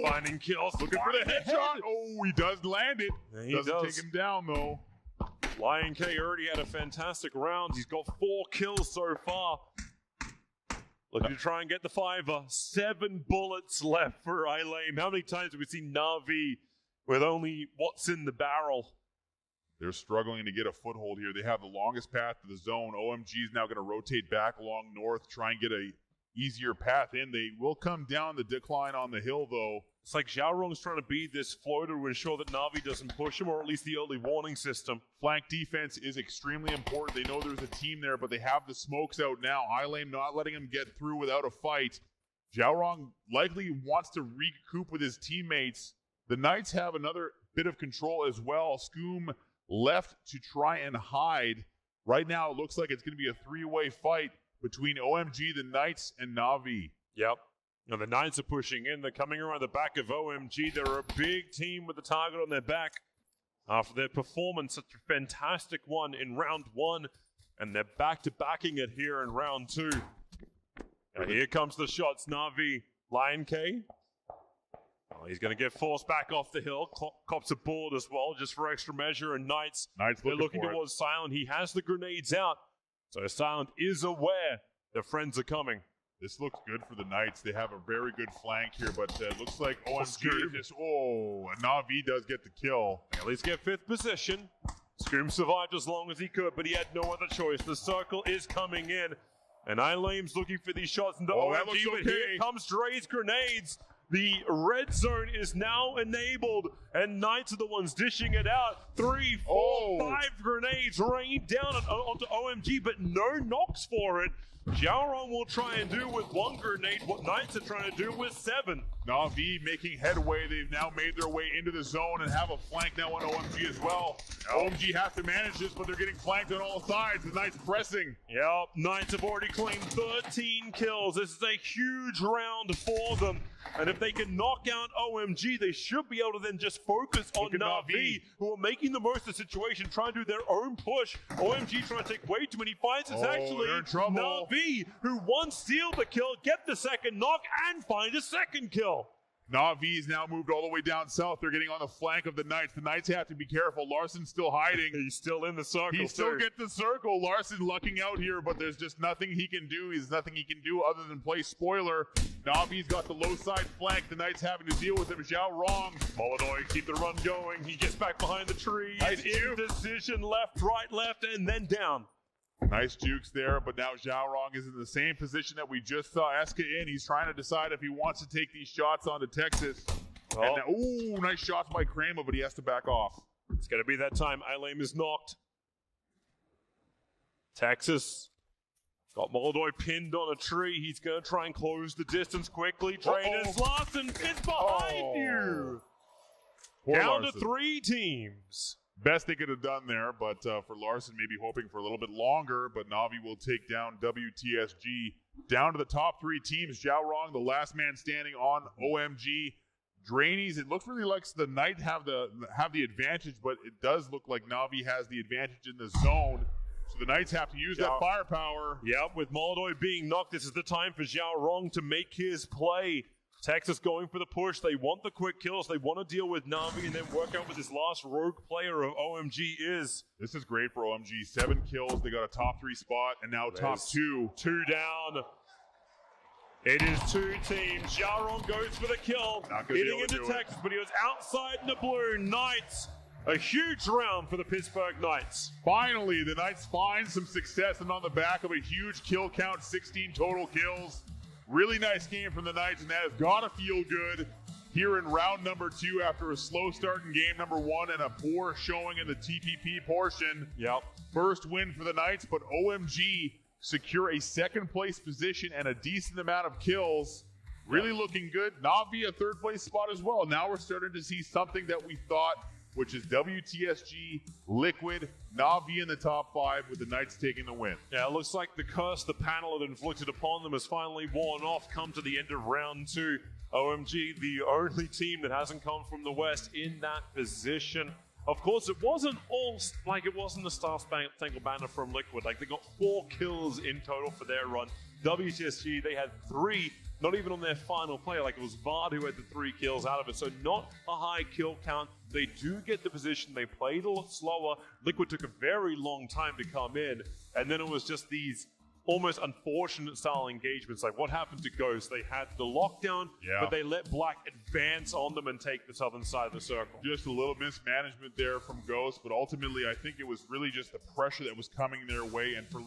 Finding kills. Looking for the headshot. Oh, he does land it. He Doesn't does. take him down, though. Lion K already had a fantastic round. He's got 4 kills so far. Looking to try and get the 5-er. 7 bullets left for Ilame. How many times have we seen Na'Vi with only what's in the barrel? They're struggling to get a foothold here. They have the longest path to the zone. OMG is now going to rotate back along north, try and get a easier path in. They will come down the decline on the hill, though. It's like Xiaorong's trying to be this floater to ensure that Na'Vi doesn't push him, or at least the early warning system. Flank defense is extremely important. They know there's a team there, but they have the smokes out now. Ilame not letting him get through without a fight. Xiaorong likely wants to recoup with his teammates. The Knights have another bit of control as well. Scoom left to try and hide. Right now, it looks like it's going to be a 3-way fight between OMG, the Knights, and Na'Vi. Yep. And the Knights are pushing in. They're coming around the back of OMG. They're a big team with the target on their back after their performance, such a fantastic one in round 1. And they're back to backing it here in round 2. And here comes the shots. Na'Vi, Lion K. Oh, he's going to get forced back off the hill. Cops a bullet as well, just for extra measure. And Knights, they're looking towards Silent. He has the grenades out. So Silent is aware their friends are coming. This looks good for the Knights. They have a very good flank here, but it looks like OMG just, Na'Vi does get the kill. At least get 5th position. Scoom survived as long as he could, but he had no other choice. The circle is coming in, and Ilame's looking for these shots into OMG, but here comes Dre's grenades. The red zone is now enabled, and Knights are the ones dishing it out. 3, 4, 5 grenades rained down onto OMG, but no knocks for it. Xiaorong will try and do with 1 grenade what Knights are trying to do with 7. Na'Vi making headway. They've now made their way into the zone and have a flank now on OMG as well. OMG have to manage this, but they're getting flanked on all sides. The Knights pressing. Yep, Knights have already claimed 13 kills. This is a huge round for them. And if they can knock out OMG, they should be able to then just focus on Na'Vi, who are making the most of the situation, trying to do their own push. OMG trying to take way too many fights. It's actually Na'Vi who once steal the kill, get the second knock, and find a second kill. Na'Vi's now moved all the way down south. They're getting on the flank of the Knights. The Knights have to be careful. Larson's still hiding. He's still in the circle. He still gets the circle. Larson lucking out here, but there's just nothing he can do. There's nothing he can do other than play spoiler. Na'Vi's got the low side flank. The Knights having to deal with him. Xiaorong. Molodoi keep the run going. He gets back behind the tree. Nice indecision, left, and then down. Nice jukes there, but now Xiaorong is in the same position that we just saw Eska in. He's trying to decide if he wants to take these shots onto Texas. And now, nice shots by Kramer, but he has to back off. It's going to be that time. Ilame is knocked. Texas got Molodoi pinned on a tree. He's going to try and close the distance quickly. Trainers, Larson is behind you. Down to 3 teams. Best they could have done there, but for Larson, maybe hoping for a little bit longer, but Na'Vi will take down WTSG. Down to the top 3 teams. Xiaorong, the last man standing on OMG. Drainies, it looks really like the Knight have the advantage, but it does look like Na'Vi has the advantage in the zone. So the Knights have to use that firepower. Yep, with Molodoi being knocked, this is the time for Xiaorong to make his play. Texas going for the push. They want the quick kills. They want to deal with Na'Vi and then work out with this last rogue player of OMG is. This is great for OMG. 7 kills. They got a top 3 spot and now top 2. 2 down. It is 2 teams. Xiaorong goes for the kill. Hitting into Texas, but he was outside in the blue. Knights. A huge round for the Pittsburgh Knights. Finally, the Knights find some success and on the back of a huge kill count, 16 total kills. Really nice game from the Knights, and that has got to feel good here in round number 2 after a slow start in game number 1 and a poor showing in the TPP portion. Yep. First win for the Knights, but OMG secure a second place position and a decent amount of kills. Really looking good. Na'Vi a third place spot as well. Now we're starting to see something that we thought, which is WTSG, Liquid, Na'Vi in the top 5 with the Knights taking the win. Yeah, it looks like the curse the panel had inflicted upon them has finally worn off come to the end of round 2. OMG, the only team that hasn't come from the West in that position. Of course, it wasn't all like it wasn't the Star Spangled Banner from Liquid. Like, they got 4 kills in total for their run. WTSG, they had 3, not even on their final play. Like, it was Vard who had the 3 kills out of it. So not a high kill count. They do get the position. They played a lot slower. Liquid took a very long time to come in. And then it was just these almost unfortunate style engagements. Like, what happened to Ghost? They had the lockdown, but they let Black advance on them and take the southern side of the circle. Just a little mismanagement there from Ghost, but ultimately I think it was really just the pressure that was coming their way, and for